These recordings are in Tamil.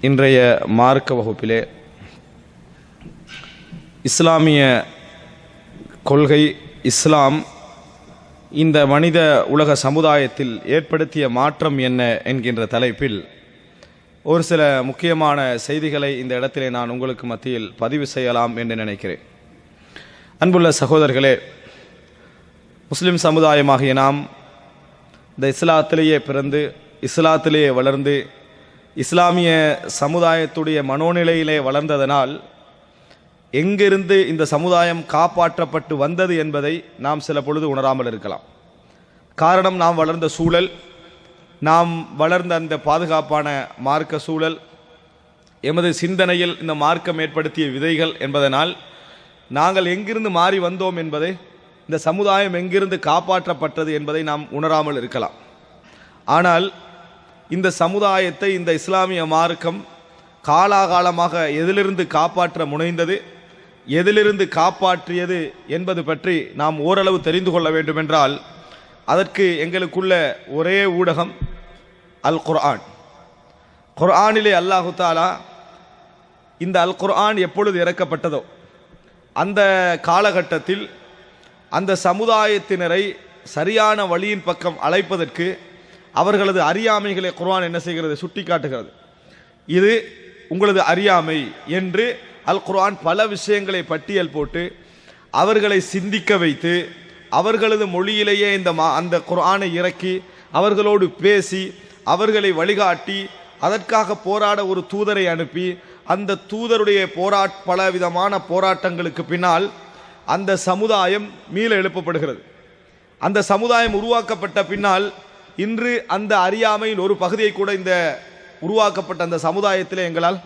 இன்றைய மார்க்க வகுப்பிலே இஸ்லாமிய கொள்கை இஸ்லாம் இந்த மனித உலக சமுதாயத்தில் ஏற்படுத்திய மாற்றம் என்ன என்கின்ற தலைப்பில் ஒரு சில முக்கியமான செய்திகளை இந்த இடத்திலே நான் உங்களுக்கு மத்தியில் பதிவு செய்யலாம் என்று நினைக்கிறேன். அன்புள்ள சகோதரர்களே, முஸ்லிம் சமுதாயமாகிய நாம் இந்த இஸ்லாத்திலேயே பிறந்து இஸ்லாத்திலேயே வளர்ந்து இஸ்லாமிய சமுதாயத்துடைய மனோநிலையிலே வளர்ந்ததனால் எங்கிருந்து இந்த சமுதாயம் காப்பாற்றப்பட்டு வந்தது என்பதை நாம் சில பொழுது உணராமல் இருக்கலாம். காரணம், நாம் வளர்ந்த சூழல், நாம் வளர்ந்த அந்த பாதுகாப்பான மார்க்க சூழல், எமது சிந்தனையில் இந்த மார்க்கம் ஏற்படுத்திய விதைகள் என்பதனால் நாங்கள் எங்கிருந்து மாறி வந்தோம் என்பதை, இந்த சமுதாயம் எங்கிருந்து காப்பாற்றப்பட்டது என்பதை நாம் உணராமல் இருக்கலாம். ஆனால் இந்த சமுதாயத்தை இந்த இஸ்லாமிய மார்க்கம் காலாகாலமாக எதிலிருந்து காப்பாற்ற முனைந்தது, எதிலிருந்து காப்பாற்றியது என்பது பற்றி நாம் ஓரளவு தெரிந்து கொள்ள வேண்டுமென்றால் அதற்கு எங்களுக்குள்ள ஒரே ஊடகம் அல் குர்ஆன். குர்ஆனிலே அல்லாஹு தஆலா இந்த அல் குர்ஆன் எப்பொழுது இறக்கப்பட்டதோ அந்த காலகட்டத்தில் அந்த சமுதாயத்தினரை சரியான வழியின் பக்கம் அழைப்பதற்கு அவர்களது அறியாமைகளை குர்ஆன் என்ன செய்கிறது? சுட்டி காட்டுகிறது. இது உங்களது அறியாமை என்று அல் குர்ஆன் பல விஷயங்களை பட்டியல் போட்டு அவர்களை சிந்திக்க வைத்து அவர்களது மொழியிலேயே அந்த குர்ஆனை இறக்கி அவர்களோடு பேசி அவர்களை வழிகாட்டி அதற்காக போராட ஒரு தூதரை அனுப்பி அந்த தூதருடைய பல விதமான போராட்டங்களுக்கு பின்னால் அந்த சமுதாயம் மீள எழுப்பப்படுகிறது. அந்த சமுதாயம் உருவாக்கப்பட்ட பின்னால் இன்று அந்த அறியாமையில் ஒரு பகுதியை கூட இந்த உருவாக்கப்பட்ட அந்த சமுதாயத்தில் எங்களால்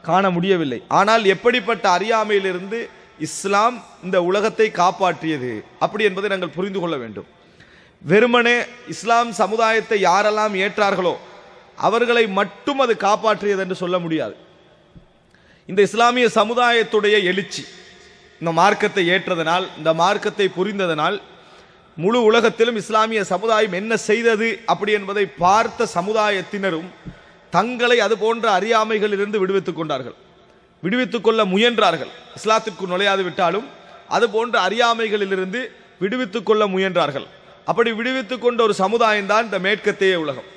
காண முடியவில்லை. ஆனால் எப்படிப்பட்ட அறியாமையிலிருந்து இஸ்லாம் இந்த உலகத்தை காப்பாற்றியது அப்படி என்பதை நாங்கள் புரிந்து கொள்ள வேண்டும். வெறுமனே இஸ்லாம் சமுதாயத்தை யாரெல்லாம் ஏற்றார்களோ அவர்களை மட்டும் அது காப்பாற்றியது என்று சொல்ல முடியாது. இந்த இஸ்லாமிய சமுதாயத்துடைய எழுச்சி, இந்த மார்க்கத்தை ஏற்றதனால், இந்த மார்க்கத்தை புரிந்ததனால் முழு உலகத்திலும் இஸ்லாமிய சமுதாயம் என்ன செய்தது அப்படி என்பதை பார்த்த சமுதாயத்தினரும் தங்களை அது போன்ற அறியாமைகளிலிருந்து விடுவித்துக் கொண்டார்கள், விடுவித்துக் கொள்ள முயன்றார்கள். இஸ்லாத்திற்கு நுழையாது விட்டாலும் அது போன்ற அறியாமைகளிலிருந்து விடுவித்துக் கொள்ள முயன்றார்கள். அப்படி விடுவித்துக் கொண்ட ஒரு சமுதாயம் தான் இந்த மேற்கத்தேய உலகம்.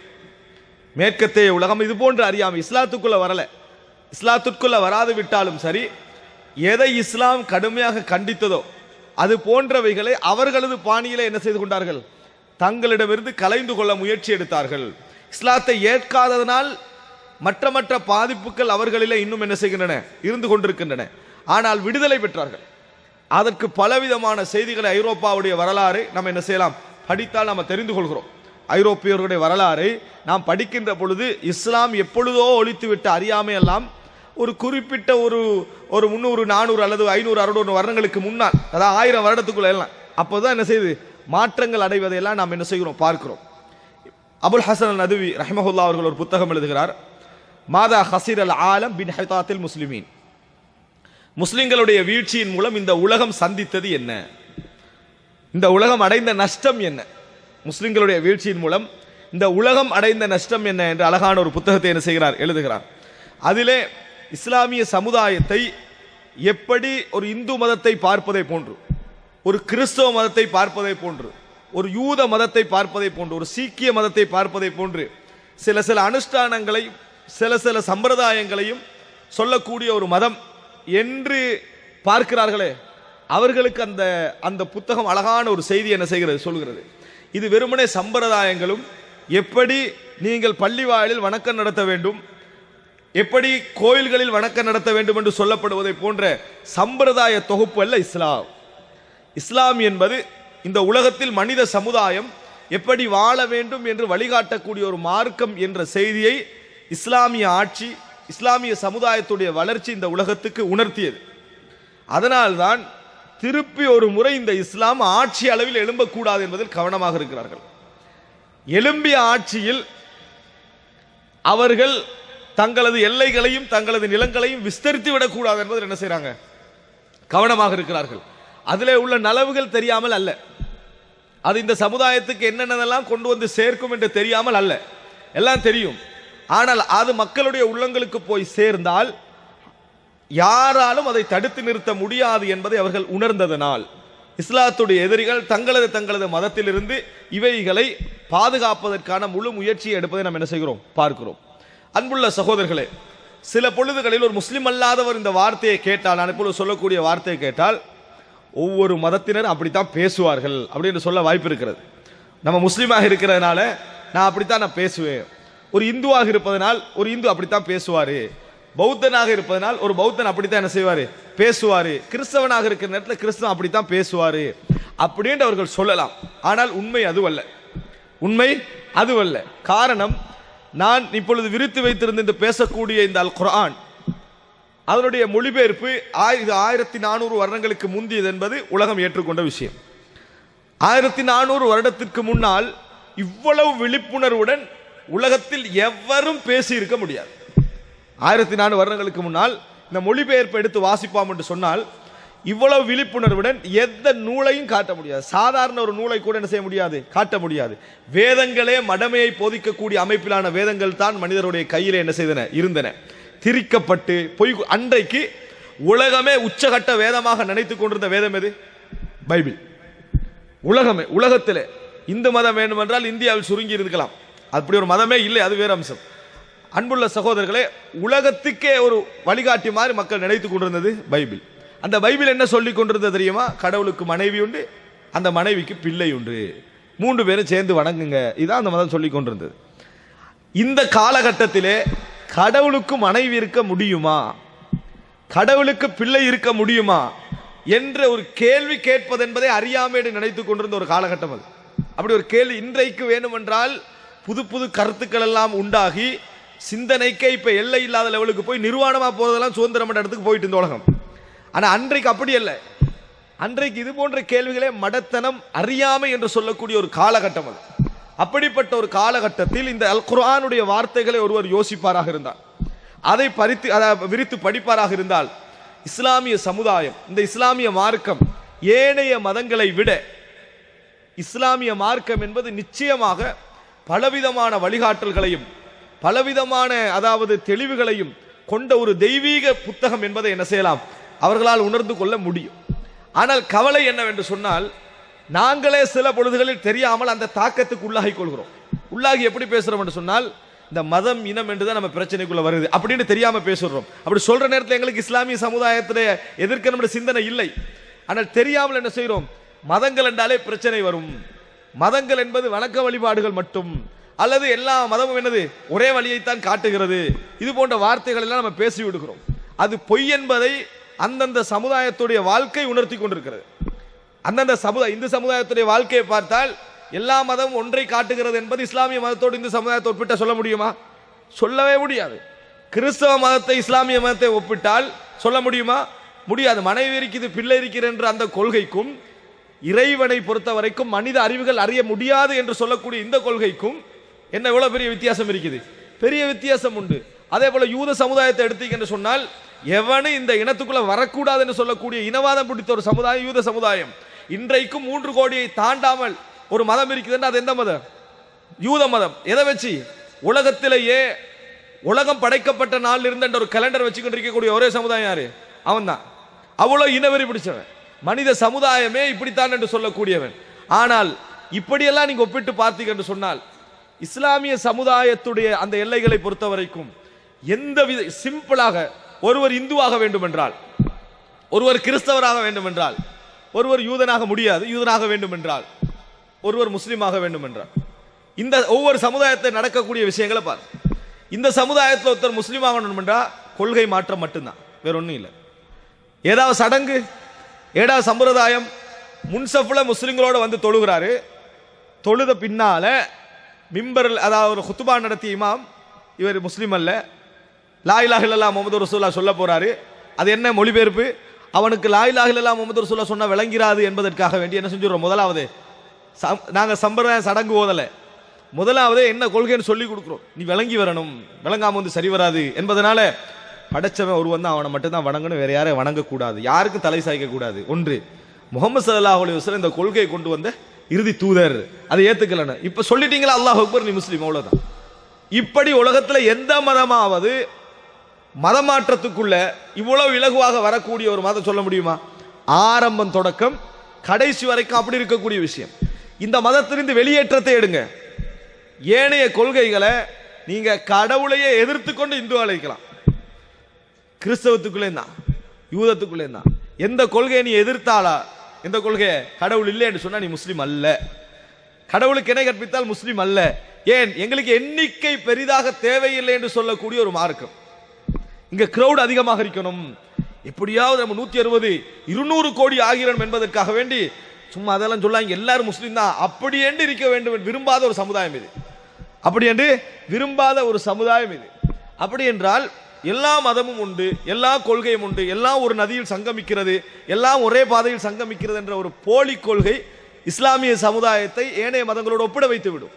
மேற்கத்தேய உலகம் இது போன்ற அறியாமை இஸ்லாத்துக்குள்ள வரல. இஸ்லாத்திற்குள்ள வராது விட்டாலும் சரி, எதை இஸ்லாம் கடுமையாக கண்டித்ததோ அது போன்றவைகளை அவர்களது பாணியிலே என்ன செய்து கொண்டார்கள்? தங்களிடமிருந்து கலைந்து கொள்ள முயற்சி எடுத்தார்கள். இஸ்லாத்தை ஏற்காததனால் மற்ற பாதிப்புகள் அவர்களிலே இன்னும் என்ன செய்கின்றன? இருந்து கொண்டிருக்கின்றன. ஆனால் விடுதலை பெற்றார்கள். அதற்கு பலவிதமான செய்திகளை ஐரோப்பாவுடைய வரலாறு நம்ம என்ன செய்யலாம்? படித்தால் நம்ம தெரிந்து கொள்கிறோம். ஐரோப்பியர்களுடைய வரலாறை நாம் படிக்கின்ற பொழுது இஸ்லாம் எப்பொழுதோ ஒழித்துவிட்ட அறியாமை எல்லாம் ஒரு குறிப்பிட்ட ஒரு 300 400 அல்லது 500 600 வருடங்களுக்கு முன்னால், அதாவது 1000 வருடத்துக்குள்ள எல்லாம் அப்போதான் என்ன செய்து மாற்றங்கள் அடைவதையெல்லாம் நாம் என்ன செய்கிறோம்? பார்க்கிறோம். அபுல் ஹசன் நதுவி ரஹ்மஹுல்லா அவர்கள் ஒரு புத்தகம் எழுதுகிறார், மாதா ஹசீர் அல் ஆலம் பின் ஹைதாத்தில் முஸ்லிமீன். முஸ்லிம்களுடைய வீழ்ச்சியின் மூலம் இந்த உலகம் சந்தித்தது என்ன, இந்த உலகம் அடைந்த நஷ்டம் என்ன, முஸ்லிம்களுடைய வீழ்ச்சியின் மூலம் இந்த உலகம் அடைந்த நஷ்டம் என்ன என்று அழகான ஒரு புத்தகத்தை என்ன செய்கிறார்? எழுதுகிறார். அதிலே இஸ்லாமிய சமுதாயத்தை எப்படி ஒரு இந்து மதத்தை பார்ப்பதை போன்று, ஒரு கிறிஸ்தவ மதத்தை பார்ப்பதை போன்று, ஒரு யூத மதத்தை பார்ப்பதை போன்று, ஒரு சீக்கிய மதத்தை பார்ப்பதை போன்று சில அனுஷ்டானங்களை சில சம்பிரதாயங்களையும் சொல்லக்கூடிய ஒரு மதம் என்று பார்க்கிறார்களே, அவர்களுக்கு அந்த புத்தகம் அழகான ஒரு செய்தி என்ன செய்கிறது? சொல்கிறது. இது வெறுமனே சம்பிரதாயங்களும், எப்படி நீங்கள் பள்ளி வாயிலில் வணக்கம் நடத்த வேண்டும், எப்படி கோயில்களில் வணக்கம் நடத்த வேண்டும் என்று சொல்லப்படுவதை போன்ற சம்பிரதாய தொகுப்பு அல்ல இஸ்லாம். இஸ்லாம் என்பது இந்த உலகத்தில் மனித சமுதாயம் எப்படி வாழ வேண்டும் என்று வழிகாட்டக்கூடிய ஒரு மார்க்கம் என்ற செய்தியை இஸ்லாமிய ஆட்சி, இஸ்லாமிய சமுதாயத்துடைய வளர்ச்சி இந்த உலகத்துக்கு உணர்த்தியது. அதனால்தான் திருப்பி ஒரு முறை இந்த இஸ்லாம் ஆட்சி அளவில் எழும்பக்கூடாது என்பதில் கவனமாக இருக்கிறார்கள். எழும்பிய ஆட்சியில் அவர்கள் தங்களது எல்லைகளையும் தங்களது நிலங்களையும் விஸ்தரித்து விடக்கூடாது என்பதில் என்ன செய்யறாங்க? கவனமாக இருக்கிறார்கள். அதிலே உள்ள நலவுகள் தெரியாமல் அல்ல, அது இந்த சமுதாயத்துக்கு என்னென்னதெல்லாம் கொண்டு வந்து சேர்க்கும் என்று தெரியாமல் அல்ல, எல்லாம் தெரியும். ஆனால் அது மக்களுடைய உள்ளங்களுக்கு போய் சேர்ந்தால் யாராலும் அதை தடுத்து நிறுத்த முடியாது என்பதை அவர்கள் உணர்ந்ததனால் இஸ்லாத்துடைய எதிரிகள் தங்களது மதத்திலிருந்து இவைகளை பாதுகாப்பதற்கான முழு முயற்சியை எடுப்பதை நாம் என்ன செய்கிறோம், பார்க்கிறோம். அன்புள்ள சகோதரர்களே, சில பொழுதுகளில் ஒரு முஸ்லிம் அல்லாதவர் இந்த வார்த்தையை கேட்டால், நான் இப்பொழுது சொல்லக்கூடிய வார்த்தையை கேட்டால், ஒவ்வொரு மதத்தினர் அப்படித்தான் பேசுவார்கள் அப்படின்னு சொல்ல வாய்ப்பு இருக்கிறது. நம்ம முஸ்லீமாக இருக்கிறதுனால நான் அப்படித்தான் நான் பேசுவேன், ஒரு இந்துவாக இருப்பதனால் ஒரு இந்து அப்படித்தான் பேசுவார், பௌத்தனாக இருப்பதனால் ஒரு பௌத்தன் அப்படித்தான் என்ன செய்வார், பேசுவார், கிறிஸ்தவனாக இருக்கிற நேரத்தில் கிறிஸ்தவன் அப்படித்தான் பேசுவார் அப்படின்னு அவர்கள் சொல்லலாம். ஆனால் உண்மை அதுவல்ல, உண்மை அதுவல்ல. காரணம், நான் இப்பொழுது விரித்து வைத்திருந்த இந்த பேசக்கூடிய இந்த அல் குர்ஆன், அதனுடைய மொழிபெயர்ப்பு 1400 வருடங்களுக்கு முந்தியது என்பது உலகம் ஏற்றுக்கொண்ட விஷயம். 1400 வருடத்திற்கு முன்னால் இவ்வளவு விழிப்புணர்வுடன் உலகத்தில் எவரும் பேசி இருக்க முடியாது. 1400 வருடங்களுக்கு முன்னால் இந்த மொழிபெயர்ப்பை எடுத்து வாசிப்போம் என்று சொன்னால் இவ்வளவு விழிப்புணர்வுடன் எந்த நூலையும் காட்ட முடியாது. சாதாரண ஒரு நூலை கூட என்ன செய்ய முடியாது, காட்ட முடியாது. வேதங்களே மடமையை போதிக்கக்கூடிய அமைப்பிலான வேதங்கள் தான் மனிதருடைய கையிலே என்ன செய்தன, இருந்தன. திரிக்கப்பட்டு பொய். அன்றைக்கு உலகமே உச்சகட்ட வேதமாக நினைத்துக் கொண்டிருந்த வேதம் எது? பைபிள். உலகத்திலே இந்து மதம் வேண்டுமென்றால் இந்தியாவில் சுருங்கி இருக்கலாம், அப்படி ஒரு மதமே இல்லை, அது வேறு அம்சம். அன்புள்ள சகோதரர்களே, உலகத்துக்கே ஒரு வழிகாட்டி மாதிரி மக்கள் நினைத்துக் கொண்டிருந்தது பைபிள். அந்த பைபிள் என்ன சொல்லிக் கொண்டிருந்தது தெரியுமா? கடவுளுக்கு மனைவி உண்டு, அந்த மனைவிக்கு பிள்ளை உண்டு, 3 பேரும் சேர்ந்து வணங்குங்க, இதான் அந்த மதம் சொல்லிக் கொண்டிருந்தது. இந்த காலகட்டத்திலே கடவுளுக்கு மனைவி இருக்க முடியுமா, கடவுளுக்கு பிள்ளை இருக்க முடியுமா என்ற ஒரு கேள்வி கேட்பது என்பதை அறியாமையை நினைத்துக் கொண்டிருந்த ஒரு காலகட்டம் அது. அப்படி ஒரு கேள்வி இன்றைக்கு வேணுமென்றால் புது புது கருத்துக்கள் எல்லாம் உண்டாகி சிந்தனைக்கே இப்ப எல்லை இல்லாத லெவலுக்கு போய் நிர்வாணமா போறதெல்லாம் சுதந்திரம் இடத்துக்கு போயிட்டு இந்த உலகம். ஆனா அன்றைக்கு அப்படி அல்ல. அன்றைக்கு இது போன்ற கேள்விகளே மடத்தனம், அறியாமை என்று சொல்லக்கூடிய ஒரு காலகட்டம் அது. அப்படிப்பட்ட ஒரு காலகட்டத்தில் இந்த அல் குர்ஆனுடைய வார்த்தைகளை ஒருவர் யோசிப்பாராக இருந்தால், அதை விரித்து படிப்பாராக இருந்தால், இஸ்லாமிய சமுதாயம், இந்த இஸ்லாமிய மார்க்கம் ஏனைய மதங்களை விட இஸ்லாமிய மார்க்கம் என்பது நிச்சயமாக பலவிதமான வழிகாட்டல்களையும் பலவிதமான தெளிவுகளையும் கொண்ட ஒரு தெய்வீக புத்தகம் என்பதை என்ன செய்யலாம், அவர்களால் உணர்ந்து கொள்ள முடியும். ஆனால் கவலை என்னவென்று சொன்னால், நாங்களே சில பொழுதுகளில் தெரியாமல் அந்த தாக்கத்துக்கு உள்ளாகி கொள்கிறோம். உள்ளாகி எப்படி பேசுறோம் என்று சொன்னால், இந்த மதம் இனம் என்றுதான் நம்ம பிரச்சனைக்குள்ள வருது அப்படின்னு தெரியாம பேசுறோம். அப்படி சொல்ற நேரத்தில் எங்களுக்கு இஸ்லாமிய சமுதாயத்தை எதிர்க்க நம்ம சிந்தனை இல்லை. ஆனால் தெரியாமல் என்ன செய்யறோம், மதங்கள் என்றாலே பிரச்சனை வரும், மதங்கள் என்பது வணக்க வழிபாடுகள் மட்டும், அல்லது எல்லா மதமும் என்னது ஒரே வழியைத்தான் காட்டுகிறது, இது போன்ற வார்த்தைகள் எல்லாம் நம்ம பேசி விடுகிறோம். அது பொய் என்பதை அந்தந்த சமுதாயத்துடைய வாழ்க்கை உணர்த்தி கொண்டிருக்கிறது. அந்தந்த இந்து சமுதாயத்துடைய வாழ்க்கையை பார்த்தால் எல்லா மதமும் ஒன்றை காட்டுகிறது என்பது இஸ்லாமிய மதத்தோடு இந்து சமுதாயத்தை ஒப்பிட்ட சொல்ல முடியுமா? சொல்லவே முடியாது. கிறிஸ்தவ மதத்தை இஸ்லாமிய மதத்தை ஒப்பிட்டால் சொல்ல முடியுமா? முடியாது. மனைவி இருக்குது, பிள்ளை இருக்கிற என்ற அந்த கொள்கைக்கும் இறைவனை பொறுத்த வரைக்கும் மனித அறிவுகள் அறிய முடியாது என்று சொல்லக்கூடிய இந்த கொள்கைக்கும் என்ன எவ்வளவு பெரிய வித்தியாசம் இருக்குது? பெரிய வித்தியாசம் உண்டு. அதே போல யூத சமுதாயத்தை எடுத்தீங்க என்று சொன்னால், எவனு இந்த இனத்துக்குள்ள வரக்கூடாது என்று சொல்லக்கூடிய இனவாதம் பிடித்த ஒரு சமுதாயம் யூத சமுதாயம். இன்றைக்கும் 3 கோடியை தாண்டாமல் ஒரு மதம் இருக்குது. அது எந்த மதம்? யூத மதம். எதை வச்சு? உலகத்திலேயே உலகம் படைக்கப்பட்ட நாள் இருந்த ஒரு கேலண்டர் வச்சுக்கிட்டு இருக்கக்கூடிய ஒரே சமுதாயம் யாரு? அவன் தான். அவ்வளவு இனவெறி பிடிச்சவன், மனித சமுதாயமே இப்படித்தான் என்று சொல்லக்கூடியவன். ஆனால் இப்படியெல்லாம் நீங்க ஒப்பிட்டு பார்த்தீங்க என்று சொன்னால், இஸ்லாமிய சமுதாயத்துடைய அந்த எல்லைகளை பொறுத்த வரைக்கும் எந்த வித சிம்பிளாக ஒருவர் இந்துவாக வேண்டும் என்றால், ஒருவர் கிறிஸ்தவராக வேண்டும் என்றால், ஒருவர் யூதனாக முடியாது, யூதனாக வேண்டும் என்றால், ஒருவர் முஸ்லீமாக வேண்டும் என்றால், இந்த ஒவ்வொரு சமுதாயத்தை நடக்கக்கூடிய விஷயங்களை பாரு. இந்த சமுதாயத்தில் ஒருத்தர் முஸ்லீமாக வேண்டும் என்றால் கொள்கை மாற்றம் மட்டும்தான், வேற ஒன்றும் இல்லை. ஏதாவது சடங்கு, ஏதாவது சம்பிரதாயம், முன்சஃப்ல முஸ்லிம்களோட வந்து தொழுகிறாரு, தொழுத பின்னால மிம்பரில் ஒரு குத்துபா நடத்திய இமாம், இவர் முஸ்லீம் அல்ல, லா இலாஹ இல்லல்லாஹ் முஹம்மது ரசூலுல்லாஹ் சொல்ல போறாரு. அது என்ன மொழிபெயர்ப்பு? அவனுக்கு லா இலாஹ இல்லல்லாஹ் முஹம்மது ரசூலுல்லாஹ் சொன்னா விளங்கிறாது என்பதற்காக வேண்டி என்ன செஞ்சுறோம், முதலாவது நாங்கள் சம்பிரதாயம் சடங்கு ஓதலை, முதலாவது என்ன கொள்கைன்னு சொல்லி கொடுக்குறோம். நீ விளங்கி வரணும், விளங்காம வந்து சரி வராது என்பதனால படைச்சவன் ஒருவன் தான், அவனை மட்டும்தான் வணங்கணும், வேற யாரையும் வணங்கக்கூடாது, யாருக்கும் தலை சாய்க்க கூடாது. ஒன்று, முகமது ஸல்லல்லாஹு அலைஹி வஸல்லம் இந்த கொள்கையை கொண்டு வந்த இறுதி தூதர், அதை ஏத்துக்கலன்னு இப்ப சொல்லிட்டீங்களா அல்லாஹ் அக்பர், நீ முஸ்லீம், அவ்வளவுதான். இப்படி உலகத்தில் எந்த மதமாவது மதமாற்றத்துக்குள்ள இவ்வளவு இலகுவாக வரக்கூடிய ஒரு மதம் சொல்ல முடியுமா? ஆரம்பம் தொடக்கம் கடைசி வரைக்கும் அப்படி இருக்கக்கூடிய விஷயம். இந்த மதத்திலிருந்து வெளியேற்றத்தை எடுங்க. ஏனைய கொள்கைகளை நீங்க கடவுளையே எதிர்த்து கொண்டு இந்து அழைக்கலாம். கிறிஸ்தவத்துக்குள்ளே தான், யூதத்துக்குள்ளே தான். எந்த கொள்கையை நீ எதிர்த்தாளா, எந்த கொள்கையை கடவுள் இல்லை என்று சொன்னா நீ முஸ்லீம் அல்ல. கடவுளுக்கு இணை கற்பித்தால் முஸ்லீம் அல்ல. ஏன்? எங்களுக்கு எண்ணிக்கை பெரிதாக தேவையில்லை என்று சொல்லக்கூடிய ஒரு மார்க்கம். இங்க கிரௌட் அதிகமாக இருக்கணும், எப்படியாவது நம்ம 160 200 கோடி ஆகிறோம் என்பதற்காக வேண்டி சும்மா அதெல்லாம் சொல்லாங்க எல்லாரும் முஸ்லீம் தான் அப்படி என்று இருக்க வேண்டும் விரும்பாத ஒரு சமுதாயம் இது. அப்படி என்று விரும்பாத ஒரு சமுதாயம் இது. அப்படி என்றால் எல்லா மதமும் உண்டு, எல்லா கொள்கையும் உண்டு, எல்லாம் ஒரு நதியில் சங்கமிக்கிறது, எல்லாம் ஒரே பாதையில் சங்கமிக்கிறது என்ற ஒரு போலி கொள்கை இஸ்லாமிய சமுதாயத்தை ஏனைய மதங்களோடு ஒப்பிட வைத்து விடும்.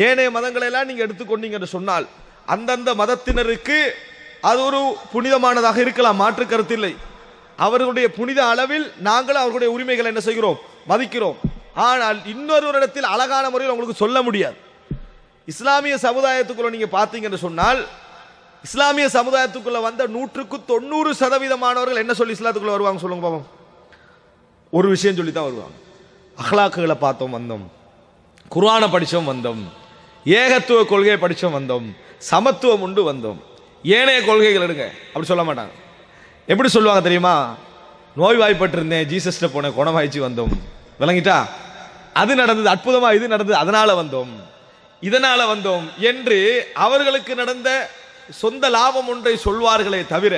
ஏனைய மதங்களை எல்லாம் நீங்க எடுத்துக்கொண்டீங்க என்று சொன்னால் அந்தந்த மதத்தினருக்கு அது ஒரு புனிதமானதாக இருக்கலாம், மாற்று கருத்தில்லை. அவர்களுடைய புனித அளவில் நாங்கள் அவர்களுடைய உரிமைகளை என்ன செய்கிறோம், மதிக்கிறோம். ஆனால் இன்னொரு இடத்தில் அழகான முறையில் உங்களுக்கு சொல்ல முடியாது. இஸ்லாமிய சமுதாயத்துக்குள்ள நீங்க பார்த்தீங்க என்று சொன்னால் இஸ்லாமிய சமுதாயத்துக்குள்ள வந்த 190% என்ன சொல்லி இஸ்லாத்துக்குள்ள வருவாங்க சொல்லுங்க பாப்போம். ஒரு விஷயம் சொல்லி தான் வருவாங்க. அஹ்லாக்குகளை பார்த்தோம் வந்தோம், குர்ஆனை படிச்சோம் வந்தோம், ஏகத்துவ கொள்கையை படிச்சோம் வந்தோம், சமத்துவம் உண்டு வந்தோம். ஏனைய கொள்கைகள் எடுங்க அப்படி சொல்ல மாட்டாங்க. எப்படி சொல்லுவாங்க தெரியுமா? நோய்வாய்ப்பட்டிருந்தேன், ஜீசஸ்ட போனேன், குணமாயிச்சு வந்தோம். விளங்கிட்டா? அது நடந்தது, அற்புதமா இது நடந்தது, அதனால வந்தோம், இதனால வந்தோம் என்று அவர்களுக்கு நடந்த சொந்த லாபம் ஒன்றை சொல்வார்களே தவிர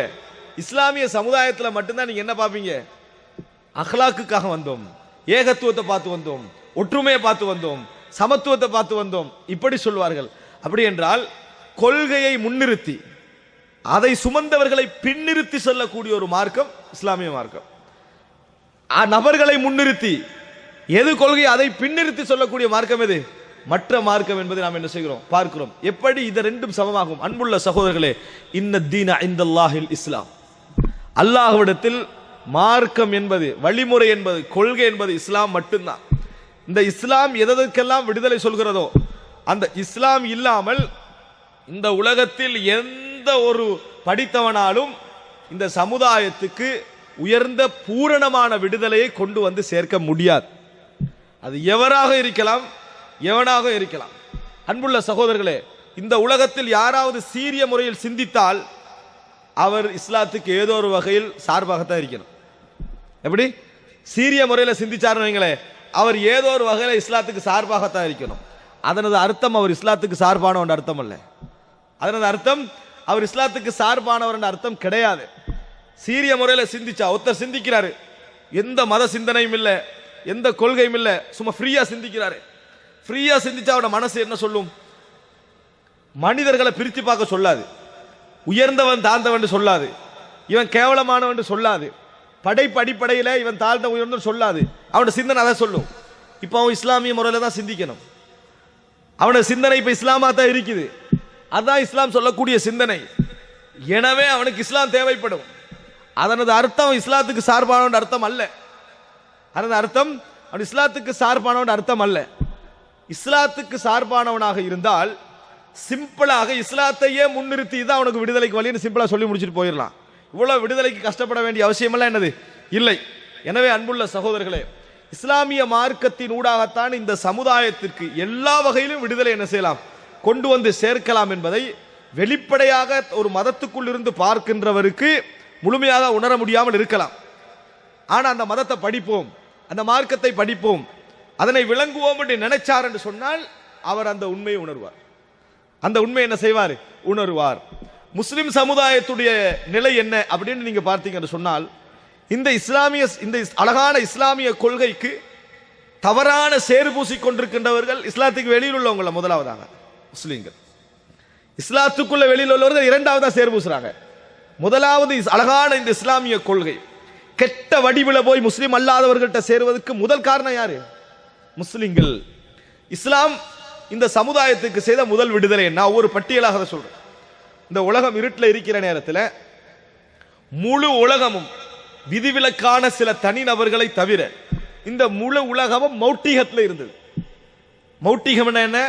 இஸ்லாமிய சமுதாயத்தில் மட்டும்தான் நீங்க என்ன பார்ப்பீங்க? அஹ்லாக்குக்காக வந்தோம், ஏகத்துவத்தை பார்த்து வந்தோம், ஒற்றுமையை பார்த்து வந்தோம், சமத்துவத்தை பார்த்து வந்தோம், இப்படி சொல்வார்கள். அப்படி என்றால் கொள்கையை முன்னிறுத்தி அதை சுமந்தவர்களை பின்னிறுத்தி சொல்லக்கூடிய ஒரு மார்க்கம் இஸ்லாமிய மார்க்கம். நபர்களை முன்னிறுத்தி எது கொள்கை அதை பின்னிறுத்தி சொல்லக்கூடிய மார்க்கம் எது? மற்ற மார்க்கம் என்பதை நாம் என்ன செய்கிறோம், பார்க்கிறோம். எப்படி இது ரெண்டும் சமமாகும்? அன்புள்ள சகோதரர்களே, இன்ன தீன இந்தல்லாஹில் இஸ்லாம், அல்லாஹ்விடத்தில் மார்க்கம் என்பது, வழிமுறை என்பது, கொள்கை என்பது இஸ்லாம் மட்டும்தான். இந்த இஸ்லாம் எதற்கெல்லாம் விடுதலை சொல்கிறதோ அந்த இஸ்லாம் இல்லாமல் இந்த உலகத்தில் எந்த ஒரு படித்தவனாலும் இந்த சமுதாயத்துக்கு உயர்ந்த பூரணமான விடுதலையை கொண்டு வந்து சேர்க்க முடியாது. அது எவராக இருக்கலாம், எவனாக இருக்கலாம். அன்புள்ள சகோதரர்களே, இந்த உலகத்தில் யாராவது சீரிய முறையில் சிந்தித்தால் அவர் இஸ்லாத்துக்கு ஏதோ ஒரு வகையில் சார்பாகத்தான் இருக்கணும். எப்படி? சீரிய முறையில் சிந்திச்சாருன்னு வைங்களே, அவர் ஏதோ ஒரு வகையில் இஸ்லாத்துக்கு சார்பாகத்தான் இருக்கணும். அதனது அர்த்தம் அவர் இஸ்லாத்துக்கு சார்பானவன் அர்த்தம் அல்ல. அதனது அர்த்தம் அவர் இஸ்லாத்துக்கு சார்பானவர் என்ற அர்த்தம் கிடையாது. சீரிய முறையில் சிந்திச்சா, ஒருத்தர் சிந்திக்கிறாரு, எந்த மத சிந்தனையும் இல்லை, எந்த கொள்கையும் இல்லை, சும்மா ஃப்ரீயா சிந்திக்கிறாரு. ஃப்ரீயா சிந்திச்சா அவரோட மனசு என்ன சொல்லும்? மனிதர்களை பிரித்து பார்க்க சொல்லாது, உயர்ந்தவன் தாழ்ந்தவன் சொல்லாது, இவன் கேவலமானவன் சொல்லாது, படைப்பு அடிப்படையில் இவன் தாழ்ந்த உயர்ந்த சொல்லாது. அவனோட சிந்தனை அதை சொல்லும். இப்போ அவன் இஸ்லாமிய முறையில் தான் சிந்திக்கணும். அவனோட சிந்தனை இப்போ இஸ்லாமா தான் இருக்குது. அதுதான் இஸ்லாம் சொல்லக்கூடிய சிந்தனை. எனவே அவனுக்கு இஸ்லாம் தேவைப்படும். அதனது அர்த்தம் இஸ்லாத்துக்கு சார்பானவன் அர்த்தம் அல்ல. அதனது அர்த்தம் அவன் இஸ்லாத்துக்கு சார்பானவன் அர்த்தம் அல்ல. இஸ்லாத்துக்கு சார்பானவனாக இருந்தால் சிம்பிளாக இஸ்லாத்தையே முன்னிறுத்தி தான் அவனுக்கு விடுதலைக்கு வழின்னு சிம்பிளா சொல்லி முடிச்சுட்டு போயிடலாம். இவ்வளவு விடுதலைக்கு கஷ்டப்பட வேண்டிய அவசியமெல்லாம் என்னது இல்லை. எனவே அன்புள்ள சகோதரர்களே, இஸ்லாமிய மார்க்கத்தின் ஊடாகத்தான் இந்த சமுதாயத்திற்கு எல்லா வகையிலும் விடுதலை என்ன செய்யலாம், கொண்டு வந்து சேர்க்கலாம் என்பதை வெளிப்படையாக ஒரு மதத்துக்குள் இருந்து பார்க்கின்றவருக்கு முழுமையாக உணர முடியாமல் இருக்கலாம். ஆனால் அந்த மதத்தை படிப்போம், அந்த மார்க்கத்தை படிப்போம், அதனை விளங்குவோம் என்று நினைச்சார் என்று சொன்னால் அவர் அந்த உண்மையை உணர்வார். அந்த உண்மை என்ன செய்வார், உணர்வார். முஸ்லிம் சமுதாயத்துடைய நிலை என்ன அப்படின்னு நீங்க பார்த்தீங்க என்று சொன்னால், இந்த அழகான இஸ்லாமிய கொள்கைக்கு தவறான சேறு பூசி கொண்டிருக்கின்றவர்கள் இஸ்லாத்துக்கு வெளியில் உள்ளவங்கள முதலாவதாக முஸ்லீம்கள். இஸ்லாத்துக்குள்ள வெளியில் உள்ளவர்கள் இரண்டாவதா சேறு பூசுறாங்க. முதலாவது அழகான இந்த இஸ்லாமிய கொள்கை கெட்ட வடிவில போய் முஸ்லீம் அல்லாதவர்கள்ட்ட சேருவதற்கு முதல் காரணம் யாரு? முஸ்லிம்கள். இஸ்லாம் இந்த சமுதாயத்துக்கு செய்த முதல் விடுதலை நான் ஒரு பட்டியலாக சொல்றேன். இந்த உலகம் இருட்டில் இருக்கிற நேரத்தில் முழு உலகமும் விதிவிலக்கான சில தனிநபர்களை தவிர இந்த முழு உலகமும் மௌட்டிகத்தில் இருந்தது. மௌட்டிகம் என்ன?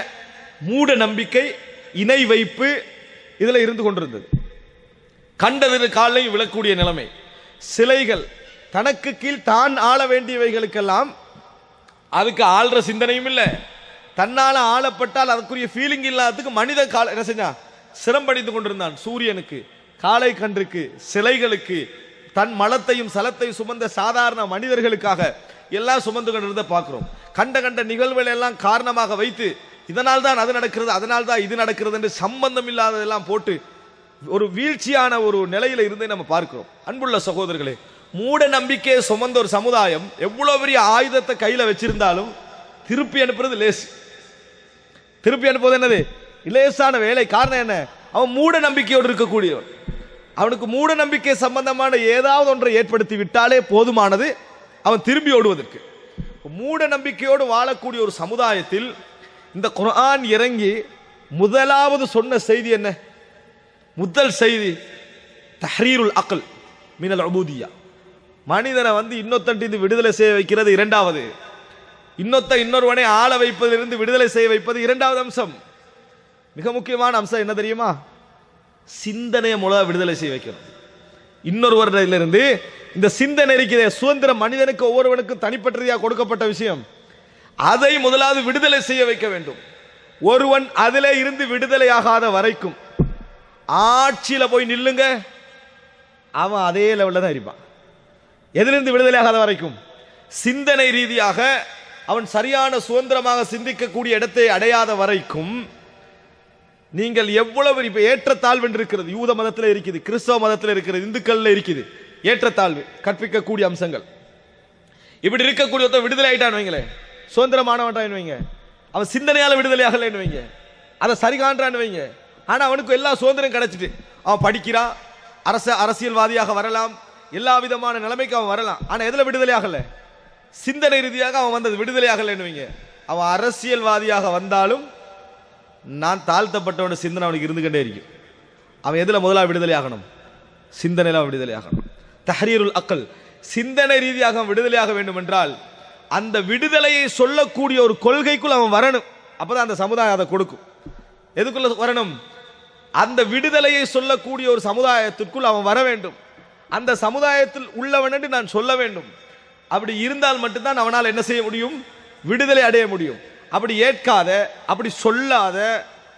மூட நம்பிக்கை, இணை வைப்பு இதுல இருந்து கொண்டிருந்தது. கண்டது காலையும் விழக்கூடிய நிலைமை. சிலைகள் தனக்கு கீழ் தான் ஆள வேண்டியவைகளுக்கெல்லாம் அதுக்கு ஆள்ற சிந்தனையும் இல்லை. தன்னால ஆளப்பட்டால் அதுக்குரிய ஃபீலிங் இல்லாததுக்கு மனித கால என்ன செஞ்சா சிரம்படித்து கொண்டிருந்தான். சூரியனுக்கு, காளை கன்றுக்கு, சிலைகளுக்கு, தன் மலத்தையும் சலத்தையும் சுமந்த சாதாரண மனிதர்களுக்காக எல்லாம் சுமந்து கொண்டிருந்த பார்க்கிறோம். கண்ட கண்ட நிகழ்வுகள் எல்லாம் காரணமாக வைத்து இதனால் தான் அது நடக்கிறது, அதனால் தான் இது நடக்கிறது என்று சம்பந்தம் இல்லாததெல்லாம் போட்டு ஒரு வீழ்ச்சியான ஒரு நிலையில இருந்து நம்ம பார்க்கிறோம். அன்புள்ள சகோதரர்களே, மூட நம்பிக்கையை சுமந்த ஒரு சமுதாயம் எவ்வளவு பெரிய ஆயுதத்தை கையில வச்சிருந்தாலும் திருப்பி அனுப்புறது லேசு. திருப்பி அனுப்புவது என்னது? லேசான வேலை. காரணம் என்ன? அவன் மூட நம்பிக்கையோடு இருக்கக்கூடியவன். அவனுக்கு மூட நம்பிக்கை சம்பந்தமான ஏதாவது ஒன்றை ஏற்படுத்தி விட்டாலே போதுமானது அவன் திரும்பி ஓடுவதற்கு. மூட நம்பிக்கையோடு வாழக்கூடிய ஒரு சமுதாயத்தில் இந்த குர்ஆன் இறங்கி முதலாவது சொன்ன செய்தி என்ன? முதல் செய்தி தஹ்ரீருல் அக்ல் மினல் உபூதியா. மனிதனை இன்னொத்தண்டிருந்து விடுதலை செய்ய வைக்கிறது இரண்டாவது. இன்னொருவனை ஆள வைப்பதிலிருந்து விடுதலை செய்ய வைப்பது இரண்டாவது அம்சம். மிக முக்கியமான அம்சம் என்ன தெரியுமா? சிந்தனையை மூலம் விடுதலை செய்ய வைக்கணும். இன்னொருவரிலிருந்து இந்த சிந்தனை இருக்கிற சுதந்திரம் மனிதனுக்கு ஒவ்வொருவனுக்கும் தனிப்பட்டதையாக கொடுக்கப்பட்ட விஷயம். அதை முதலாவது விடுதலை செய்ய வைக்க வேண்டும். ஒருவன் அதிலே இருந்து விடுதலை ஆகாத வரைக்கும் ஆட்சியில போய் நில்லுங்க, அவன் அதே லெவலில் தான் இருப்பான். எதிலிருந்து விடுதலை ஆகாத வரைக்கும் சிந்தனை ரீதியாக அவன் சரியான சுதந்திரமாக சிந்திக்கக்கூடிய இடத்தை அடையாத வரைக்கும் நீங்கள் எவ்வளவு இப்ப ஏற்றத்தாழ்வு இருக்கிறது. யூத மதத்தில் இருக்குது, கிறிஸ்தவ மதத்தில் இருக்கிறது, இந்துக்கள்ல இருக்குது. ஏற்றத்தாழ்வு கற்பிக்கக்கூடிய அம்சங்கள். இப்படி இருக்கக்கூடிய விடுதலை ஆயிட்டான் வைங்களேன், சுதந்திரமானவன் வைங்க, அவன் சிந்தனையால விடுதலை ஆகலைன்னு வைங்க, அதை சரி காண்றான்னு வைங்க. ஆனா அவனுக்கு எல்லா சுதந்திரம் கிடைச்சிட்டு அவன் படிக்கிறான், அரசியல்வாதியாக வரலாம், எல்லா விதமான நிலைமைக்கு அவன் வரலாம். ஆனா எதுல விடுதலை ஆகல? சிந்தனை ரீதியாக அவன் வந்தது விடுதலை ஆகலைன்னு வைங்க. அவன் அரசியல்வாதியாக வந்தாலும் நான் தாழ்த்தப்பட்டவன் சிந்தனை அவனுக்கு இருந்துகிட்டே இருக்கும். அவன் எதுல முதலாக விடுதலை ஆகணும்? சிந்தனையில விடுதலை ஆகணும். தஹ்ரீருல் அக்ல், சிந்தனை ரீதியாக விடுதலையாக வேண்டும் என்றால் அந்த விடுதலையை சொல்லக்கூடிய ஒரு கொள்கைக்குள் அவன் வரணும். அப்பதான் அந்த சமுதாயம் அதை கொடுக்கும். எதுக்குள்ள வரணும்? அந்த விடுதலையை சொல்லக்கூடிய ஒரு சமுதாயத்திற்குள் அவன் வர வேண்டும். அந்த சமுதாயத்தில் உள்ளவன் என்று நான் சொல்ல வேண்டும். அப்படி இருந்தால் மட்டும்தான் அவனால் என்ன செய்ய முடியும்? விடுதலை அடைய முடியும். அப்படி ஏற்காத, அப்படி சொல்லாத,